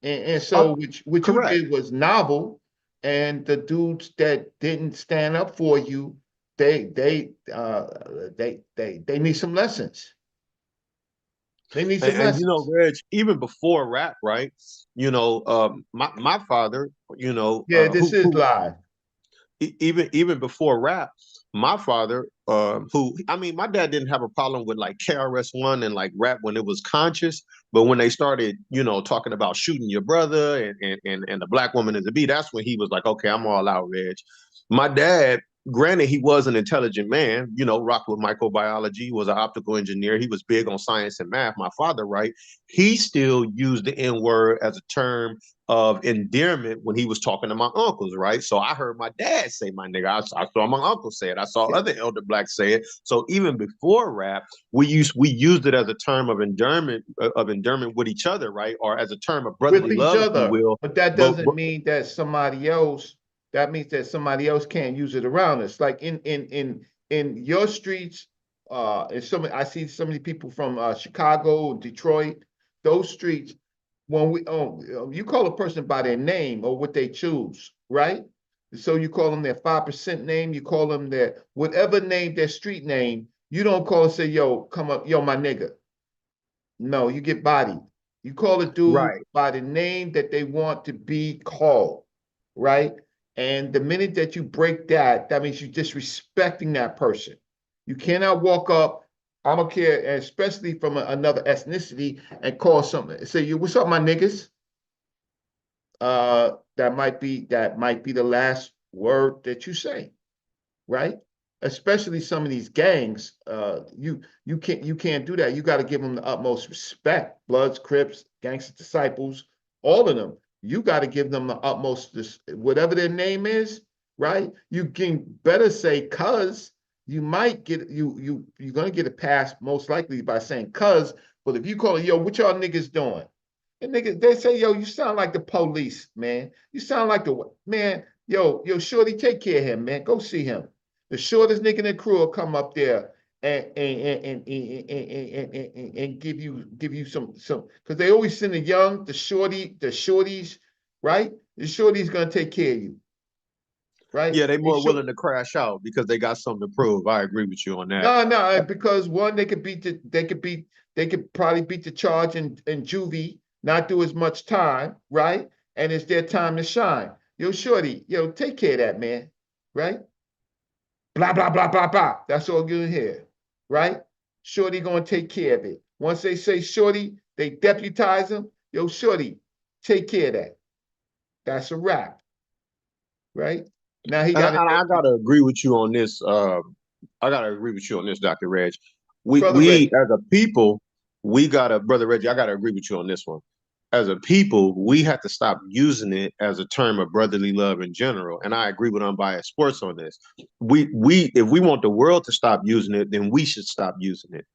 And so what you Correct. did was novel, and the dudes that didn't stand up for you, they need some lessons. They need some And you know, lessons. Reg, even before rap, right? You know, my father, you know, Yeah, this is live. even before rap, my father, who I mean, my dad didn't have a problem with like KRS-One and like rap when it was conscious, but when they started, you know, talking about shooting your brother and the black woman in the beat, that's when he was like, okay, I'm all out, Reg. My dad, granted, he was an intelligent man, you know, rocked with microbiology, was an optical engineer. He was big on science and math. My father, right? He still used the N word as a term of endearment when he was talking to my uncles, right? So I heard my dad say my nigga. I saw my uncle say it. I saw Yeah. other elder blacks say it. So even before rap, we used it as a term of endearment with each other, right? Or as a term of With brotherly each love, if you other, will. but that But, doesn't but mean that that means that somebody else can't use it around us. Like in your streets, and I see so many people from Chicago, Detroit, those streets, when you call a person by their name or what they choose, right? So you call them their 5% name, you call them their whatever name, their street name, you don't call and say, yo, come up, yo, my nigga. No, you get bodied. You call a dude right. by the name that they want to be called, right? And the minute that you break that, that means you're disrespecting that person. You cannot walk up, I don't care, especially from another ethnicity, and call something, say, you, what's up, my niggas? That might be the last word that you say, right? Especially some of these gangs, you can't do that. You got to give them the utmost respect. Bloods, Crips, Gangster Disciples, all of them. You got to give them the utmost, whatever their name is, right? You can better say cuz. You might get you're gonna get a pass most likely by saying cuz, but if you call it, yo, what y'all niggas doing? And niggas, they say, yo, you sound like the police, man. You sound like the man, yo, shorty, take care of him, man. Go see him. The shortest nigga in the crew will come up there and give you some because they always send the young, the shorties, right? The shorty's gonna take care of you, right? Yeah, they These more short, willing to crash out because they got something to prove. I agree with you on that. no, because one, they could probably beat the charge in juvie, not do as much time, right? And it's their time to shine. Yo, shorty, yo, take care of that, man, right? Blah, blah, blah, blah, blah. That's all you hear, right? Shorty gonna take care of it. Once they say shorty, they deputize him. Yo, shorty, take care of that. That's a wrap, right? Now he got And it, I gotta agree with you on this. I gotta agree with you on this, Dr. Reg. brother We Reggie. as a people, we gotta, brother Reggie, I gotta agree with you on this one. As a people, we have to stop using it as a term of brotherly love in general. And I agree with Unbiased Sports on this. We if we want the world to stop using it, then we should stop using it.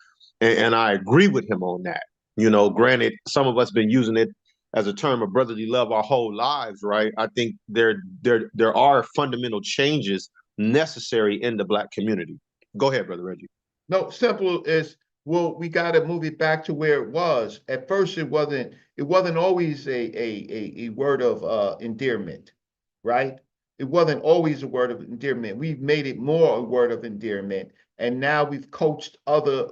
And I agree with him on that. You know, granted, some of us been using it as a term of brotherly love our whole lives, right? I think there are fundamental changes necessary in the black community. Go ahead, brother Reggie. No, simple is, well, we got to move it back to where it was. At first, it wasn't always a word of endearment, right? It wasn't always a word of endearment. We've made it more a word of endearment, and now we've coached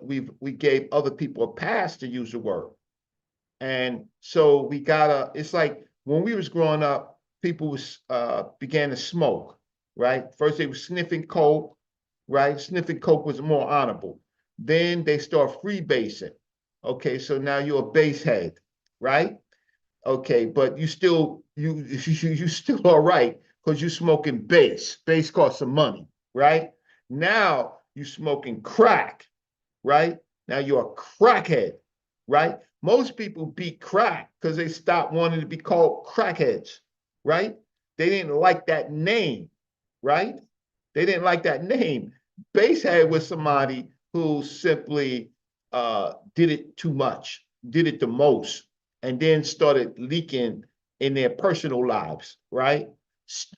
we gave other people a pass to use the word. And so it's like when we was growing up, people began to smoke, right? First they were sniffing coke, right? Sniffing coke was more honorable. Then they start freebasing. Okay, so now you're a base head, right? Okay, but you still you still all right because you smoking base. Base costs some money, right? Now you smoking crack, right? Now you're a crackhead, right? Most people beat crack because they stopped wanting to be called crackheads, right? They didn't like that name, right? They didn't like that name. Basehead was somebody who simply did it too much, did it the most, and then started leaking in their personal lives, right?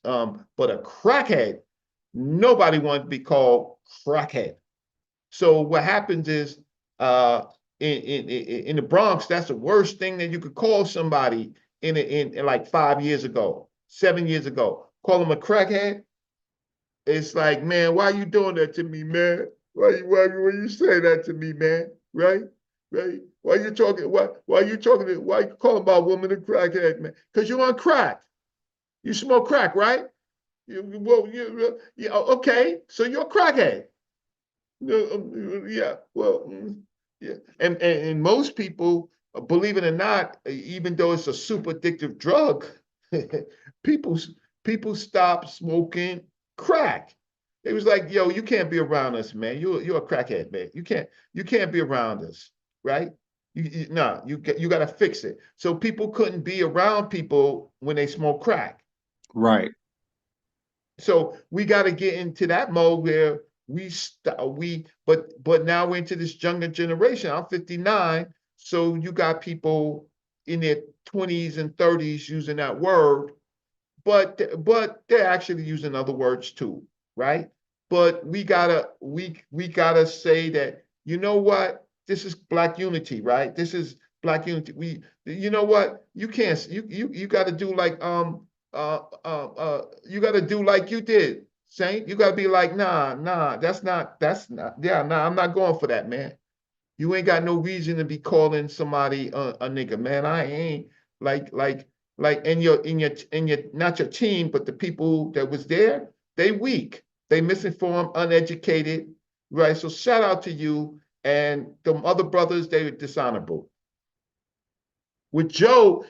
But a crackhead, nobody wanted to be called crackhead. So what happens is in the Bronx, that's the worst thing that you could call somebody in like 5 years ago, 7 years ago. Call them a crackhead. It's like, man, why you doing that to me, man? Why you say that to me, man? Right? Right? Why you talking? Why you talking? Why you calling my woman a crackhead, man? Because you on crack. You smoke crack, right? Yeah, okay. So you're a crackhead. Yeah, well, yeah, and most people, believe it or not, even though it's a super addictive drug, people people stop smoking crack. It was like, yo, you can't be around us, man. You're a crackhead, man. You can't be around us, right? No, you got to fix it. So people couldn't be around people when they smoke crack. Right. So we got to get into that mode where but now we're into this younger generation. I'm 59, so you got people in their 20s and 30s using that word, but they're actually using other words too, right? But we gotta say that, you know what, this is Black unity, right? This is Black unity. You know what, you can't you got to do like you got to do like you did, Saint. You got to be like, nah, that's not, yeah, nah, I'm not going for that, man. You ain't got no reason to be calling somebody a nigga, man. I ain't like in your not your team, but the people that was there, they weak, they misinformed, uneducated, right? So shout out to you and the other brothers, they were dishonorable. With Joe,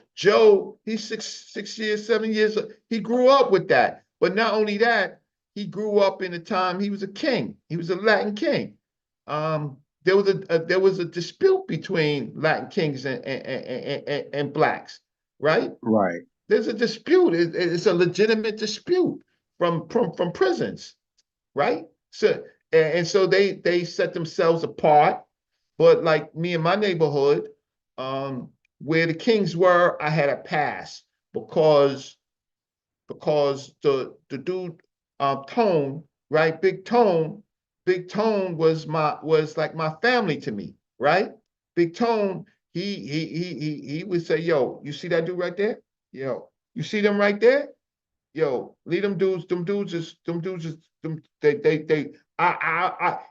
he's 6 years, 7 years. He grew up with that. But not only that, he grew up in a time he was a king. He was a Latin king. There was a dispute between Latin kings and blacks, right? Right. There's a dispute. It's a legitimate dispute from prisons, right? So and so they set themselves apart. But like me in my neighborhood, um, where the Kings were, I had a pass because the dude Tone, right? Big Tone was like my family to me, right? Big Tone, he would say, yo, you see that dude right there? Yo, you see them right there? Yo, leave them dudes is they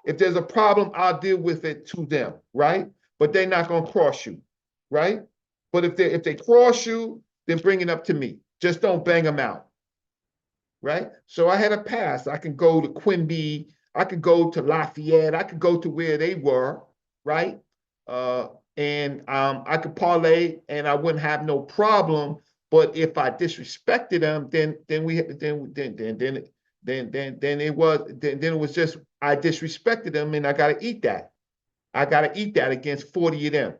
if there's a problem, I'll deal with it to them, right? But they're not gonna cross you, right? But if they cross you, then bring it up to me. Just don't bang them out, right? So I had a pass. I can go to Quimby, I could go to Lafayette, I could go to where they were, right? Uh, and I could parlay, and I wouldn't have no problem. But if I disrespected them, then it was just I disrespected them, and I got to eat that. I got to eat that against 40 of them,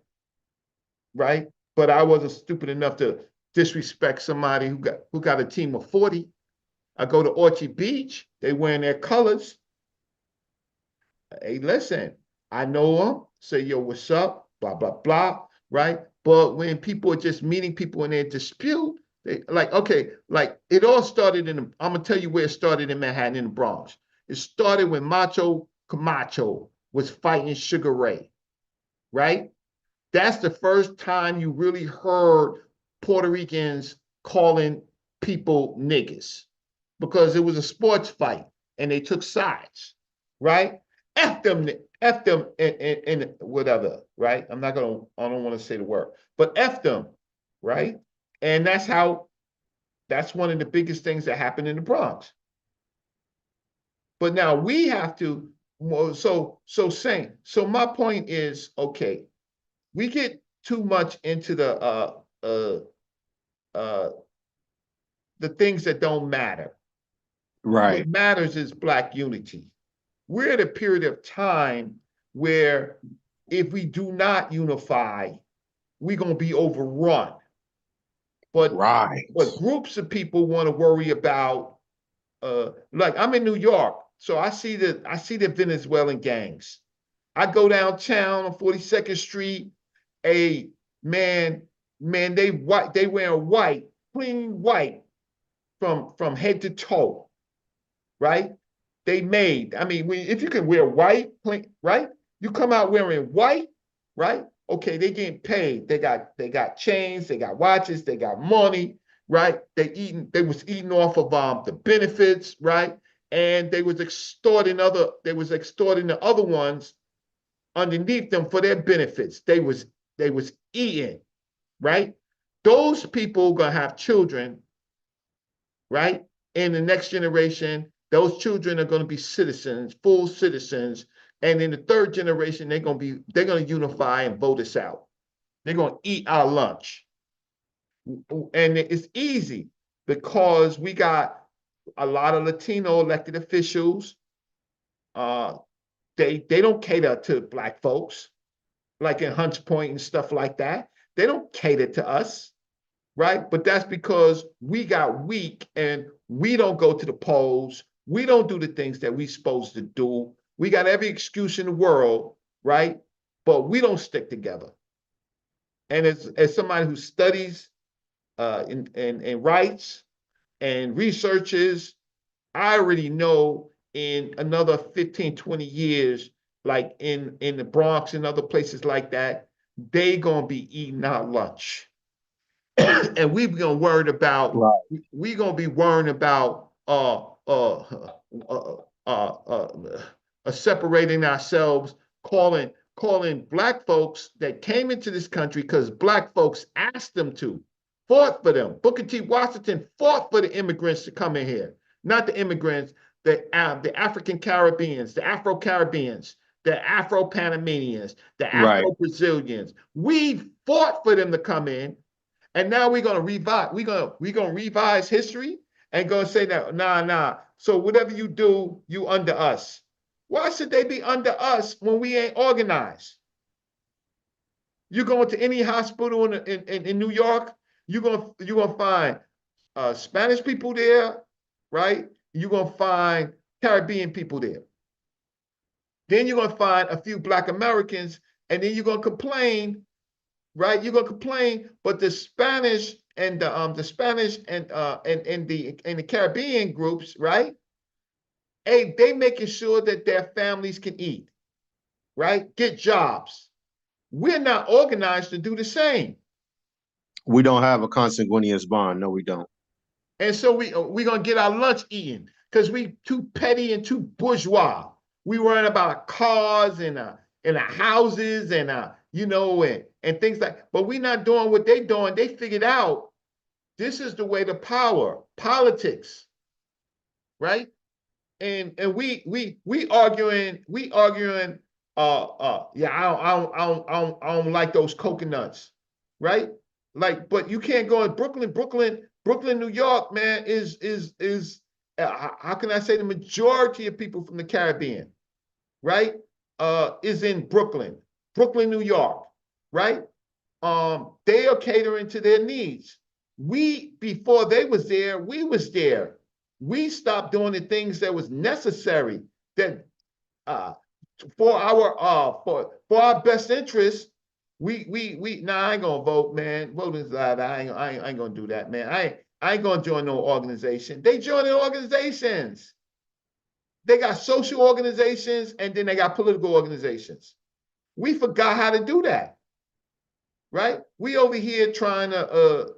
right? But I wasn't stupid enough to disrespect somebody who got a team of 40. I go to Orchard Beach, they wearing their colors. Hey, listen, I know them, say, yo, what's up, blah, blah, blah, right? But when people are just meeting people in their dispute, they like, okay, like it all started I'm gonna tell you where it started in Manhattan in the Bronx. It started when Macho Camacho was fighting Sugar Ray, right? That's the first time you really heard Puerto Ricans calling people niggas because it was a sports fight and they took sides, right? F them, and whatever, right? I don't want to say the word, but F them, right? And that's one of the biggest things that happened in the Bronx. But now we have to, so my point is, okay, we get too much into uh, the things that don't matter. Right. What matters is Black unity. We're at a period of time where if we do not unify, we're going to be overrun. But groups of people want to worry about, like I'm in New York, so I see the Venezuelan gangs. I go downtown on 42nd Street, man, they wearing white, clean white from head to toe, right? I mean, if you can wear white, right? You come out wearing white, right? Okay, they getting paid. They got chains, they got watches, they got money, right? They was eating off of the benefits, right? And they was extorting the other ones underneath them for their benefits. They was eating, right? Those people gonna have children, right? In the next generation, those children are going to be citizens, full citizens. And in the third generation, they're going to unify and vote us out. They're going to eat our lunch. And it's easy because we got a lot of Latino elected officials. They don't cater to Black folks, like in Hunts Point and stuff like that. They don't cater to us, right? But that's because we got weak and we don't go to the polls. We don't do the things that we're supposed to do. We got every excuse in the world, right? But we don't stick together. And as somebody who studies and writes and researches, I already know in another 15, 20 years, like in the Bronx and other places like that, they gonna be eating our lunch. And we're gonna be worrying about separating ourselves, calling Black folks that came into this country because Black folks asked them to, fought for them. Booker T. Washington fought for the immigrants to come in here, not the immigrants, the African Caribbeans, the Afro Caribbeans, the Afro Panamanians, the Afro Brazilians. We fought for them to come in. And now we're gonna revise history and gonna say that nah. So whatever you do, you under us. Why should they be under us when we ain't organized? You go into any hospital in New York, you're gonna find Spanish people there, right? You're gonna find Caribbean people there. Then you're gonna find a few Black Americans, and then you're gonna complain. Right, you're gonna complain, but the Spanish and the Caribbean groups, right? Hey, they making sure that their families can eat, right? Get jobs. We're not organized to do the same. We don't have a consanguineous bond. No, we don't. And so we gonna get our lunch eaten because we too petty and too bourgeois. We worrying about cars and houses and and things like, but we're not doing what they doing. They figured out this is the way to power, politics, right? And we arguing, I don't like those coconuts, right? Like, but you can't go in Brooklyn, New York, man, is how can I say the majority of people from the Caribbean, right? Is in Brooklyn, New York, right? They are catering to their needs. Before they was there, we was there. We stopped doing the things that was necessary that for our best interest. I ain't gonna vote, man. Voting's loud. I ain't gonna do that, man. I ain't gonna join no organization. They joining organizations. They got social organizations and then they got political organizations. We forgot how to do that, right? We over here trying to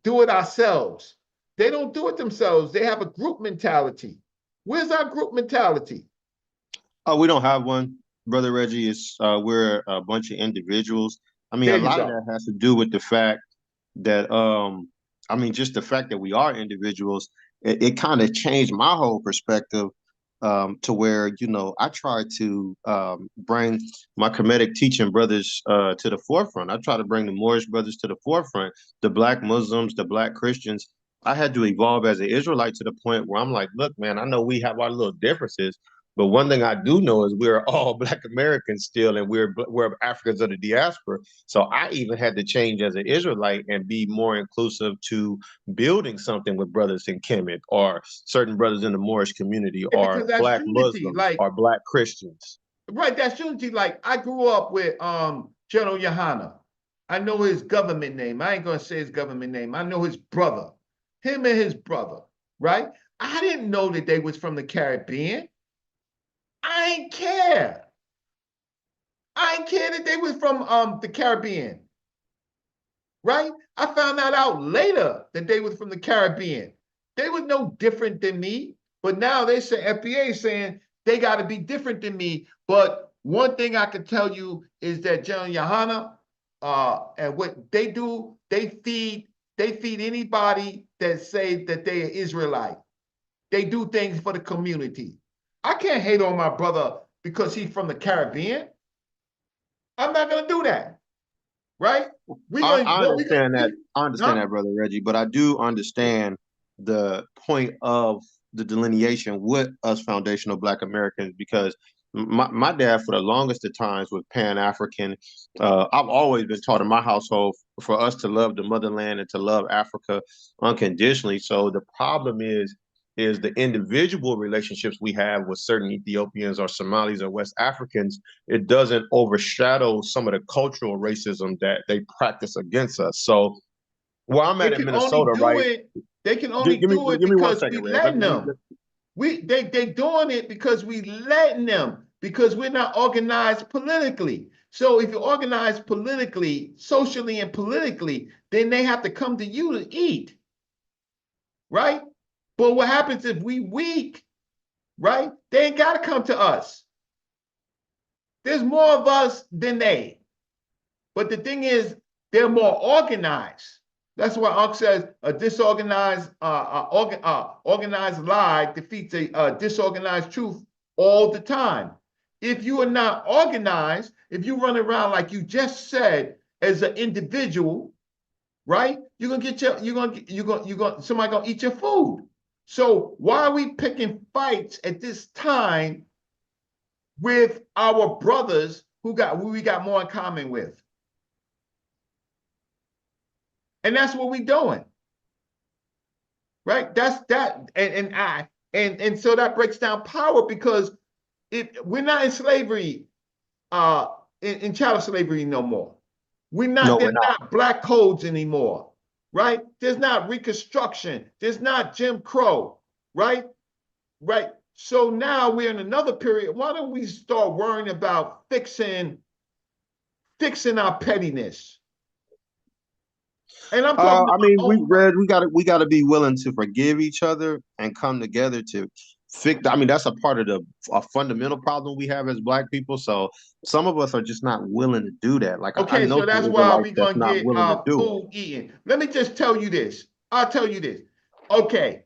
do it ourselves. They don't do it themselves. They have a group mentality. Where's our group mentality? Oh, we don't have one, Brother Reggie. We're a bunch of individuals. I mean, a lot of that has to do with the fact that, just the fact that we are individuals. It kind of changed my whole perspective to where, you know, I try to bring my Kemetic teaching brothers to the forefront. I try to bring the Moorish brothers to the forefront, the Black Muslims, the Black Christians. I had to evolve as an Israelite to the point where I'm like, look, man, I know we have our little differences, but one thing I do know is we're all Black Americans still, and we're Africans of the diaspora. So I even had to change as an Israelite and be more inclusive to building something with brothers in Kemet or certain brothers in the Moorish community Yeah, or because that's Black unity. Muslims Like, or Black Christians. right, that's unity. Like, I grew up with General Yohana. I know his government name. I ain't gonna say his government name. I know his brother, him and his brother, right? I didn't know that they was from the Caribbean. I ain't care. I ain't care that they was from the Caribbean, right? I found that out later that they was from the Caribbean. They was no different than me, but now they say FBA saying they got to be different than me. But one thing I can tell you is that General Yohana, and what they do, they feed anybody that say that they are Israelite. They do things for the community. I can't hate on my brother because he's from the Caribbean. I'm not gonna do that, right? I What we gonna understand that. do? I understand Huh? that, brother Reggie, but I do understand the point of the delineation with us foundational Black Americans because my dad, for the longest of times, was Pan-African. I've always been taught in my household for us to love the motherland and to love Africa unconditionally. So the problem is the individual relationships we have with certain Ethiopians or Somalis or West Africans, it doesn't overshadow some of the cultural racism that they practice against us. So where I'm They at in can only Minnesota, do right? it. They can only do it Give me one because we second, Reg. letting them. They doing it because we letting them, because we're not organized politically. So if you're organized politically, socially and politically, then they have to come to you to eat, right? But what happens if we weak, right? They ain't got to come to us. There's more of us than they. But the thing is, they're more organized. That's why Unc says a organized lie defeats a disorganized truth all the time. If you are not organized, if you run around like you just said as an individual, right? You're gonna get your somebody gonna eat your food. So why are we picking fights at this time with our brothers who we got more in common with? And that's what we're doing, right? That's that, and so that breaks down power because we're not in slavery, uh, in chattel slavery no more. No, we're There's not. not black codes anymore, right? There's not Reconstruction. There's not Jim Crow, right? Right. So now we're in another period. Why don't we start worrying about fixing our pettiness? And I'm talking I about mean, my own. We gotta be willing to forgive each other and come together to fix. I mean, that's a part of a fundamental problem we have as Black people. So some of us are just not willing to do that. Like I Okay, know so some that's why Israelites we're that's gonna not get willing to do it. food eaten. Let me just tell you this. I'll tell you this. Okay,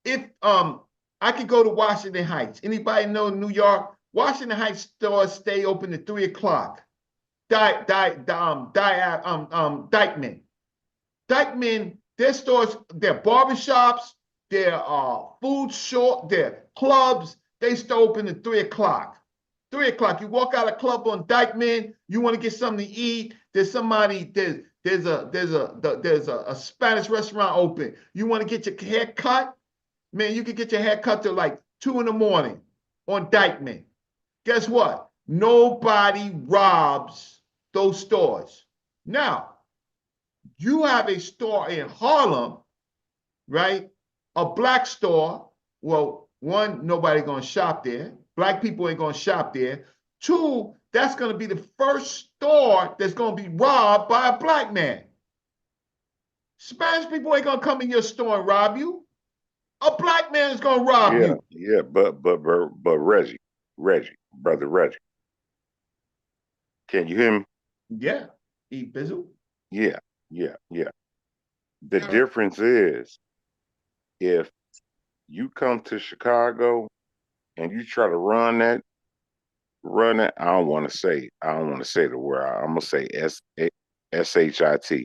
if I could go to Washington Heights. Anybody know New York? Washington Heights stores stay open at 3 o'clock. Dykeman. Dykeman, their stores, their barbershops, their food shop, their clubs, they stay open at 3 o'clock. 3 o'clock. You walk out of club on Dykeman, you want to get something to eat. There's a Spanish restaurant open. You want to get your hair cut? Man, you can get your hair cut till like 2 in the morning on Dykeman. Guess what? Nobody robs those stores. Now, you have a store in Harlem, right? A black store. Well, one, nobody gonna shop there. Black people ain't gonna shop there. Two, that's gonna be the first store that's gonna be robbed by a black man. Spanish people ain't gonna come in your store and rob you. A black man is gonna rob you. Yeah, but Reggie, brother Reggie, can you hear me? Yeah, eat bizzle. Yeah, yeah. The difference is if you come to Chicago and you try to run it. I don't want to say the word. I'm gonna say shit.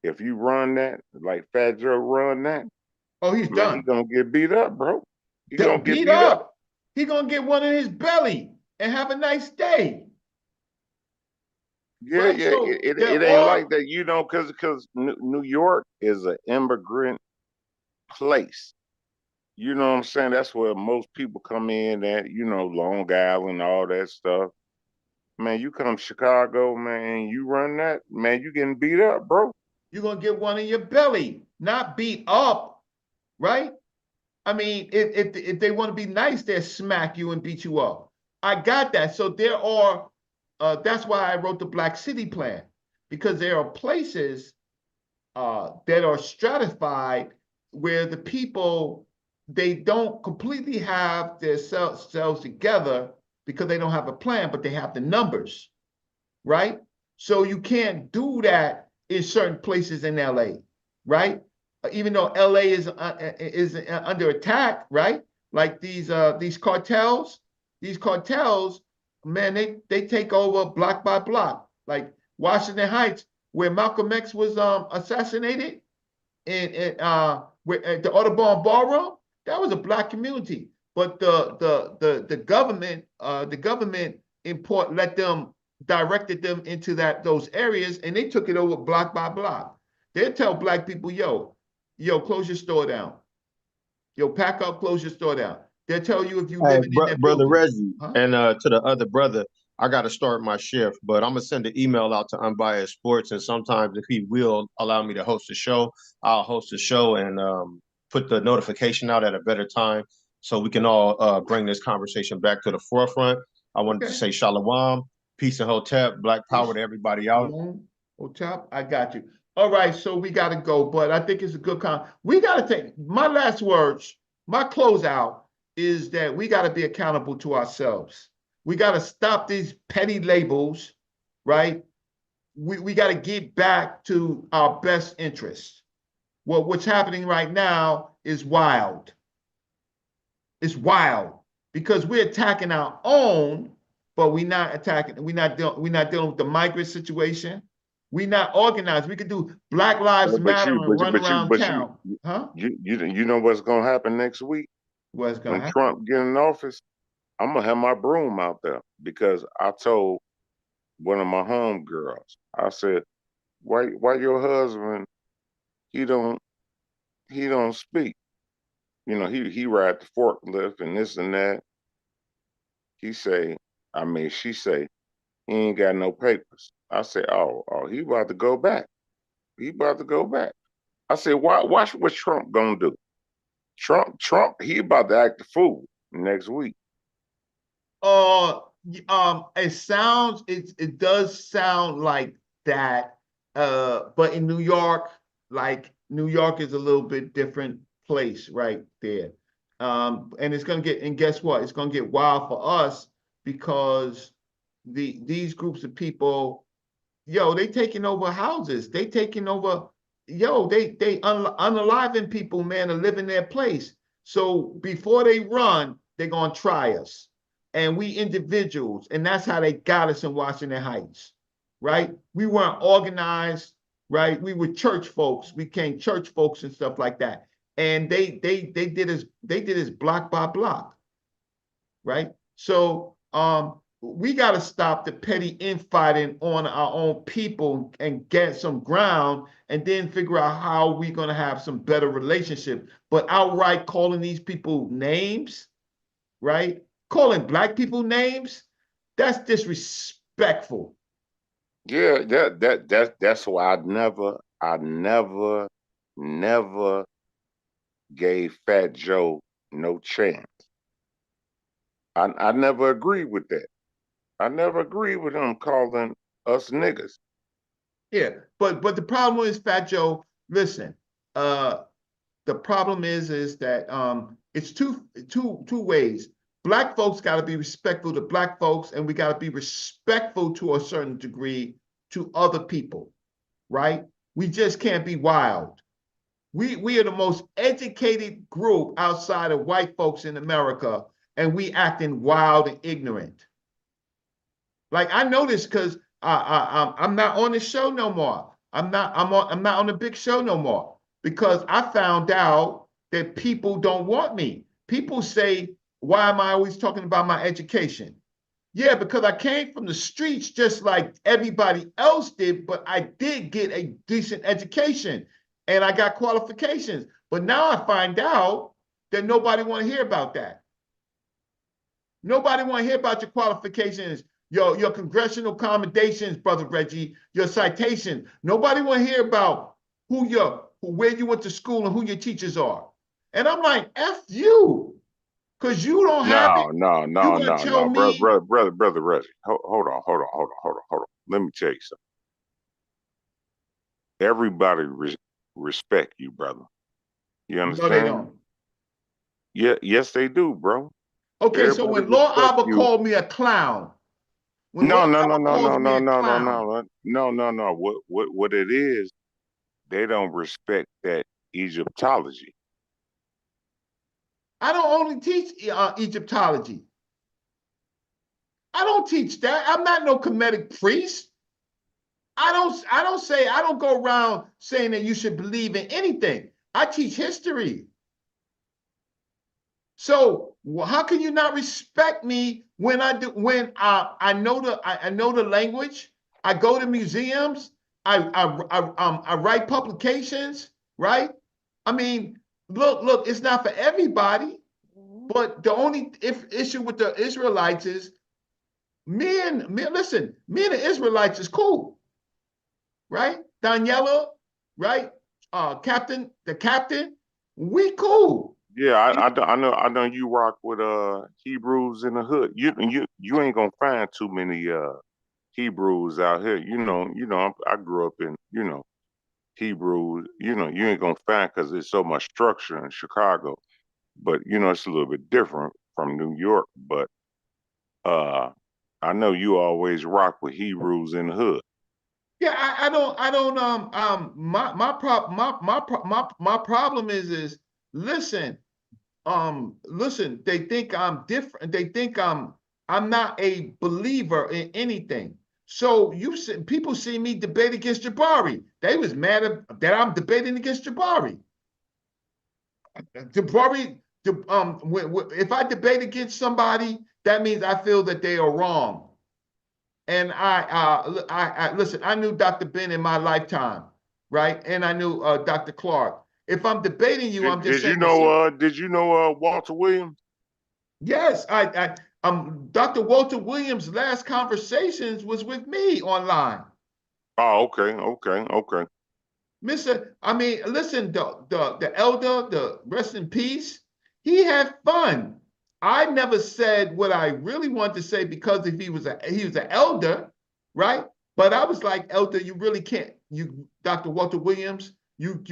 If you run that like Fat Joe run that, Oh, he's man, he done. gonna get beat up, bro. He gonna get Beat beat up. up. He gonna get one in his belly and have a nice day. Yeah, Right? yeah. So It there ain't are, like that, because New York is an immigrant place. You know what I'm saying? That's where most people come in at, Long Island, all that stuff. Man, you come to Chicago, man, you run that, man, you getting beat up, bro. you're gonna get one in your belly, not beat up, right? I mean, if they want to be nice, they'll smack you and beat you up. I got that. So there are, that's why I wrote the Black City Plan, because there are places that are stratified where the people, they don't completely have their selves together because they don't have a plan, but they have the numbers, right? So you can't do that in certain places in LA, right? Even though LA is under attack, right? Like these cartels, man, they take over block by block. Like Washington Heights, where Malcolm X was assassinated, at the Audubon Ballroom, that was a black community. But the government import let them directed them into those areas, and they took it over block by block. They'll tell black people, yo, close your store down. Yo, pack up, close your store down. They'll tell you if you Hey, living in that brother building. Reggie, Huh? and to the other brother, I got to start my shift, but I'm gonna send an email out to Unbiased Sports, and sometimes if he will allow me to host the show, I'll host the show and put the notification out at a better time so we can all bring this conversation back to the forefront. I wanted to Okay. say shalom, peace and hotep, black power to everybody out. Hotep, I got you. All right, so we got to go, but I think it's a good we got to take my last words. My closeout is that we got to be accountable to ourselves. We got to stop these petty labels, right? We got to get back to our best interests. What's happening right now is wild. It's wild because we're attacking our own, but we're not attacking. We're not dealing with the migrant situation. We're not organized. We could do Black Lives But, but Matter you, and but you, run but you, around but you, town, huh? you know what's gonna happen next week What's gonna when happen? Trump get in office? I'm gonna have my broom out there because I told one of my home girls, I said, why your husband, he don't he don't speak. He ride the forklift and this and that. He say, she say, he ain't got no papers. I said, oh, he about to go back. He about to go back. I said, watch what Trump gonna do. Trump, he about to act the fool next week. Uh, it does sound like that. But in New York, like New York is a little bit different place right there. And and guess what? It's gonna get wild for us because these groups of people, they taking over houses. They taking over, they unaliving people, man, to live in their place. So before they run, they're gonna try us. And we individuals, and that's how they got us in Washington Heights, right? We weren't organized, right? We were church folks. We became church folks and stuff like that. And they did us block by block, right? So we got to stop the petty infighting on our own people and get some ground, and then figure out how we're going to have some better relationship. But outright calling these people names, right? Calling black people names, that's disrespectful. Yeah, that's why I never gave Fat Joe no chance. I never agreed with that. I never agreed with him calling us niggas. Yeah, but the problem is, Fat Joe, listen, uh, the problem is that it's two ways. Black folks got to be respectful to black folks, and we got to be respectful to a certain degree to other people, right? We just can't be wild. We are the most educated group outside of white folks in America, and we acting wild and ignorant. Like I know this because I'm not on the show no more. I'm not on the big show no more because I found out that people don't want me. People say, why am I always talking about my education? Yeah, because I came from the streets just like everybody else did, but I did get a decent education and I got qualifications. But now I find out that nobody want to hear about that. Nobody want to hear about your qualifications, your congressional commendations, Brother Reggie, your citations. Nobody want to hear about where you went to school and who your teachers are. And I'm like, F you, because you don't have it. No, You gonna tell me, brother Reggie. Hold on. Let me tell you something. Everybody respect you, brother. You no, understand? they don't. Yeah, yes, they do, bro. Okay, so Everybody when Law respect Abba you. called me a clown, when No. Law Abba calls me a clown, What it is, they don't respect that Egyptology. I don't only teach Egyptology. I don't teach that. I'm not no Kemetic priest. I don't go around saying that you should believe in anything. I teach history. So how can you not respect me when I do I know the language? I go to museums. I write publications, right? I mean, look, it's not for everybody, but the only issue with the Israelites is listen, me and the Israelites is cool, right? Daniela, right? The captain, we cool. Yeah, I know you rock with Hebrews in the hood. You ain't gonna find too many Hebrews out here. I grew up in Hebrews. You ain't gonna find because there's so much structure in Chicago. But it's a little bit different from New York. But I know you always rock with Hebrews in the hood. Yeah, I don't my problem is listen, listen, they think I'm different. They think I'm not a believer in anything. So people see me debate against Jabari. They was mad that I'm debating against Jabari. Jabari, if I debate against somebody, that means I feel that they are wrong. And I listen. I knew Dr. Ben in my lifetime, right? And I knew Dr. Clark. If I'm debating you, I'm just saying. Did you know Walter Williams? Yes, Dr. Walter Williams' last conversations was with me online. Oh, okay. I mean, listen, the elder, the rest in peace, he had fun. I never said what I really wanted to say because if he was an elder, right? But I was like, elder, you really can't. Dr. Walter Williams, you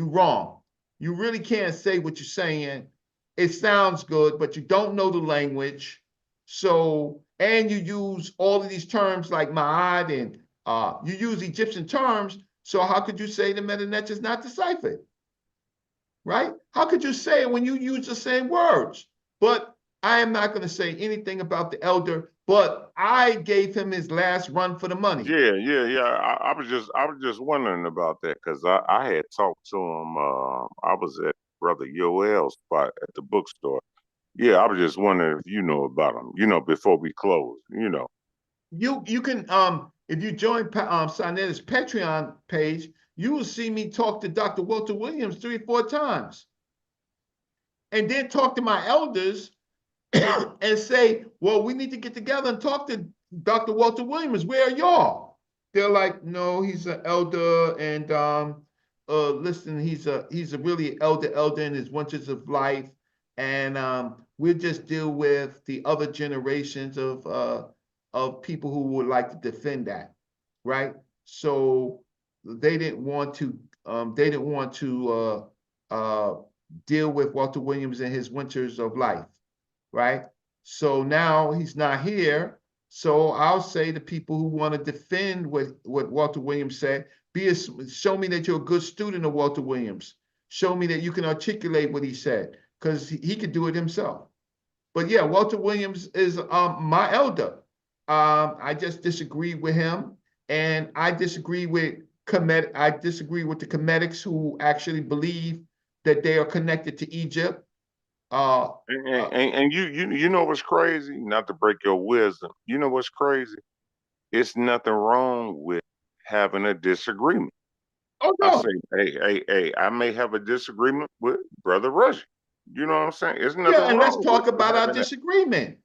wrong. You really can't say what you're saying. It sounds good, but you don't know the language. So, and you use all of these terms like ma'ad and you use Egyptian terms. So how could you say the Metanet is not deciphered? Right? How could you say it when you use the same words? But I am not going to say anything about the elder, but I gave him his last run for the money. Yeah. I was just wondering about that because I had talked to him. I was at Brother Yoel's spot at the bookstore. Yeah, I was just wondering if you know about him. Before we close. You can if you join Sinetta's Patreon page, you will see me talk to Dr. Walter Williams 3 or 4 times, and then talk to my elders and say, well, we need to get together and talk to Dr. Walter Williams. Where are y'all? They're like, no, he's an elder, and listen, he's a really elder in his winters of life, and we'll just deal with the other generations of people who would like to defend that, right? So they didn't want to deal with Walter Williams and his winters of life, right? So now he's not here. So I'll say to people who want to defend what Walter Williams said, show me that you're a good student of Walter Williams. Show me that you can articulate what he said, because he could do it himself. But yeah, Walter Williams is my elder. I just disagree with him, and I disagree with the Comedics who actually believe that they are connected to Egypt. And you know what's crazy? Not to break your wisdom. You know what's crazy? It's nothing wrong with having a disagreement. Oh I no, say, hey, I may have a disagreement with Brother Reggie. You know what I'm saying? There's yeah, nothing and let's wrong talk with about our having that. disagreement.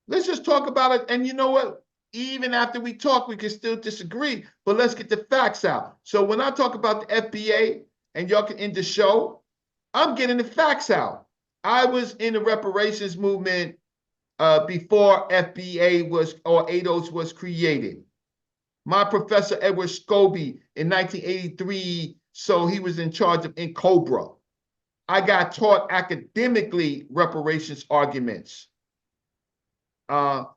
Let's just talk about it. And you know what? Even after we talk, we can still disagree, but let's get the facts out. So when I talk about the FBA and y'all can end the show, I'm getting the facts out. I was in the reparations movement before FBA was or ADOS was created. My professor Edward Scobie in 1983, so he was in charge of in Cobra. I got taught academically reparations arguments.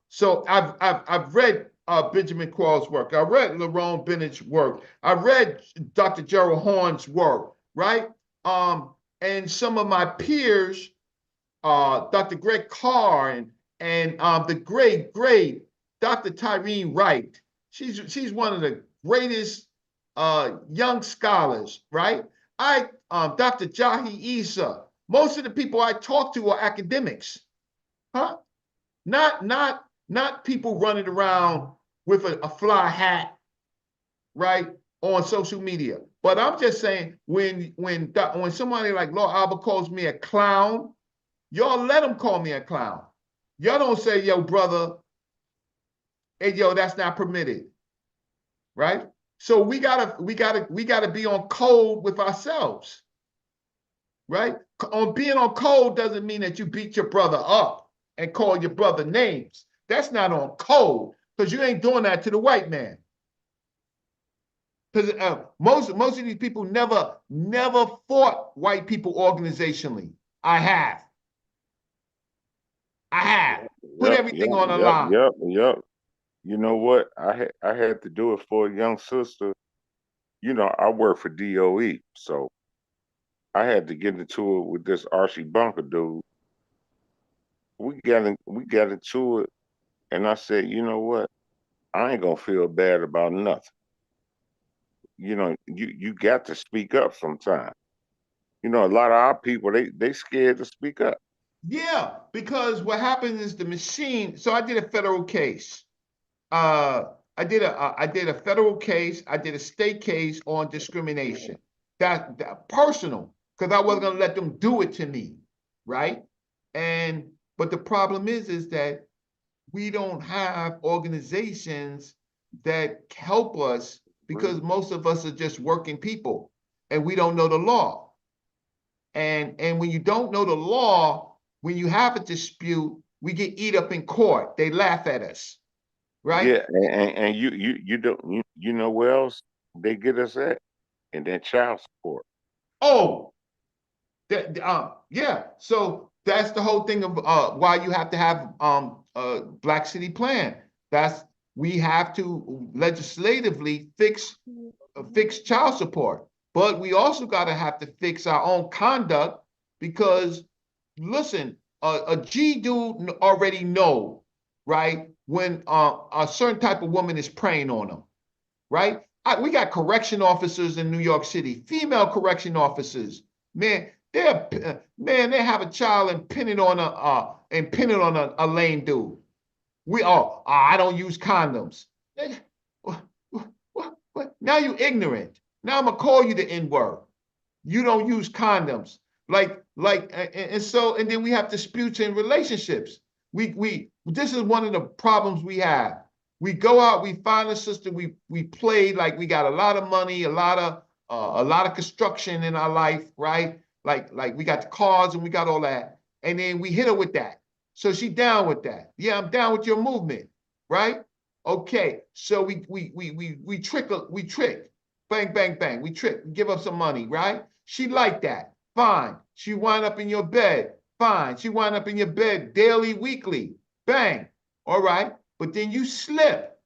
So I've read Benjamin Quall's work. I read Lerone Bennett's work. I read Dr. Gerald Horn's work, right? And some of my peers, Dr. Greg Carr and the great Dr. Tyreen Wright. She's one of the greatest young scholars, right? Dr. Jahi Issa. Most of the people I talk to are academics, huh? Not people running around with a fly hat, right, on social media. But I'm just saying, when somebody like Lord Albert calls me a clown, y'all let him call me a clown. Y'all don't say, yo, brother, hey, yo, that's not permitted, right? So we gotta be on code with ourselves, right? On being on code doesn't mean that you beat your brother up and call your brother names. That's not on code, because you ain't doing that to the white man. Because most of these people never fought white people organizationally. I have put everything on the line. Yep. You know what? I had to do it for a young sister. You know, I work for DOE, so I had to get into it with this Archie Bunker dude. We got into it, and I said, you know what? I ain't gonna feel bad about nothing. You know, you got to speak up sometime. You know, a lot of our people they scared to speak up. Yeah, because what happens is the machine. So I did a federal case. I did a federal case. I did a state case on discrimination. That personal, because I wasn't gonna let them do it to me, right? But the problem is that we don't have organizations that help us because most of us are just working people and we don't know the law. And when you don't know the law, when you have a dispute, we get eat up in court. They laugh at us, right? Yeah, and you don't you know where else they get us at? And then child support. Oh, yeah. So that's the whole thing of why you have to have a Black City Plan. We have to legislatively fix child support, but we also got to have to fix our own conduct because listen, a G dude already know, right, when a certain type of woman is preying on them, right? We got correction officers in New York City, female correction officers. Man, they have a child and pin it on a lame dude. I don't use condoms. What? Now you ignorant. Now I'm gonna call you the N-word. You don't use condoms. And then we have disputes in relationships. This is one of the problems we have. We go out, we find a sister, we play like we got a lot of money, a lot of construction in our life, right? Like we got the cars and we got all that, and then we hit her with that. So she down with that. Yeah, I'm down with your movement, right? Okay, so we trick, bang, bang, bang. We trick, give up some money, right? She like that. Fine. She wind up in your bed. Fine. She wind up in your bed daily, weekly. Bang. All right. But then you slip,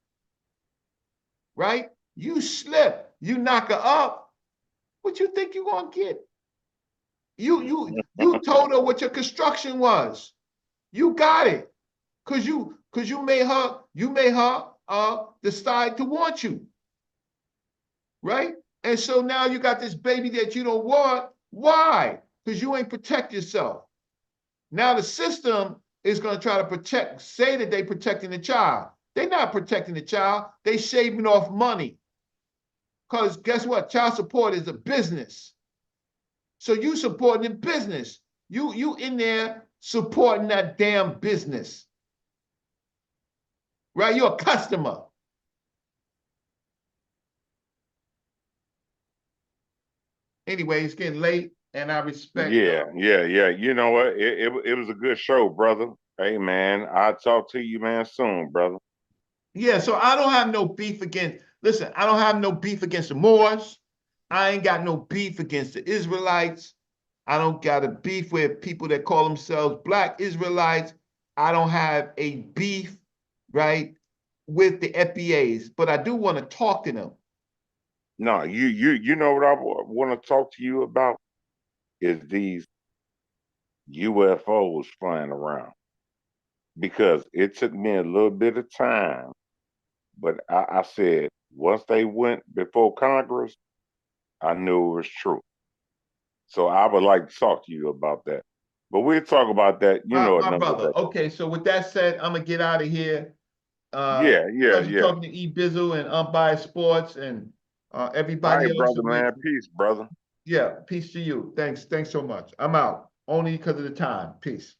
right? You slip. You knock her up. What you think you gonna get? You told her what your construction was. You got it. Cause you made her decide to want you. Right? And so now you got this baby that you don't want. Why? Because you ain't protect yourself. Now the system is going to try to say that they protecting the child. They're not protecting the child. They shaving off money. Because guess what? Child support is a business. So you supporting the business. You in there supporting that damn business. Right? You're a customer. Anyway, it's getting late, and I respect. Yeah. You know what? It was a good show, brother. Hey, man, I'll talk to you, man, soon, brother. Yeah, so I don't have no beef against, listen, I don't have no beef against the Moors. I ain't got no beef against the Israelites. I don't got a beef with people that call themselves Black Israelites. I don't have a beef, right, with the FBAs, but I do want to talk to them. No, you know what I want to talk to you about is these UFOs flying around, because it took me a little bit of time, but I said once they went before Congress, I knew it was true. So I would like to talk to you about that. But we'll talk about that, My another brother. day. Okay, so with that said, I'm gonna get out of here. Yeah. Pleasure talking to E Bizzle and Unbiased Sports and All everybody right, else. brother, man. Peace, brother. Yeah, peace to you. Thanks so much. I'm out only because of the time. Peace.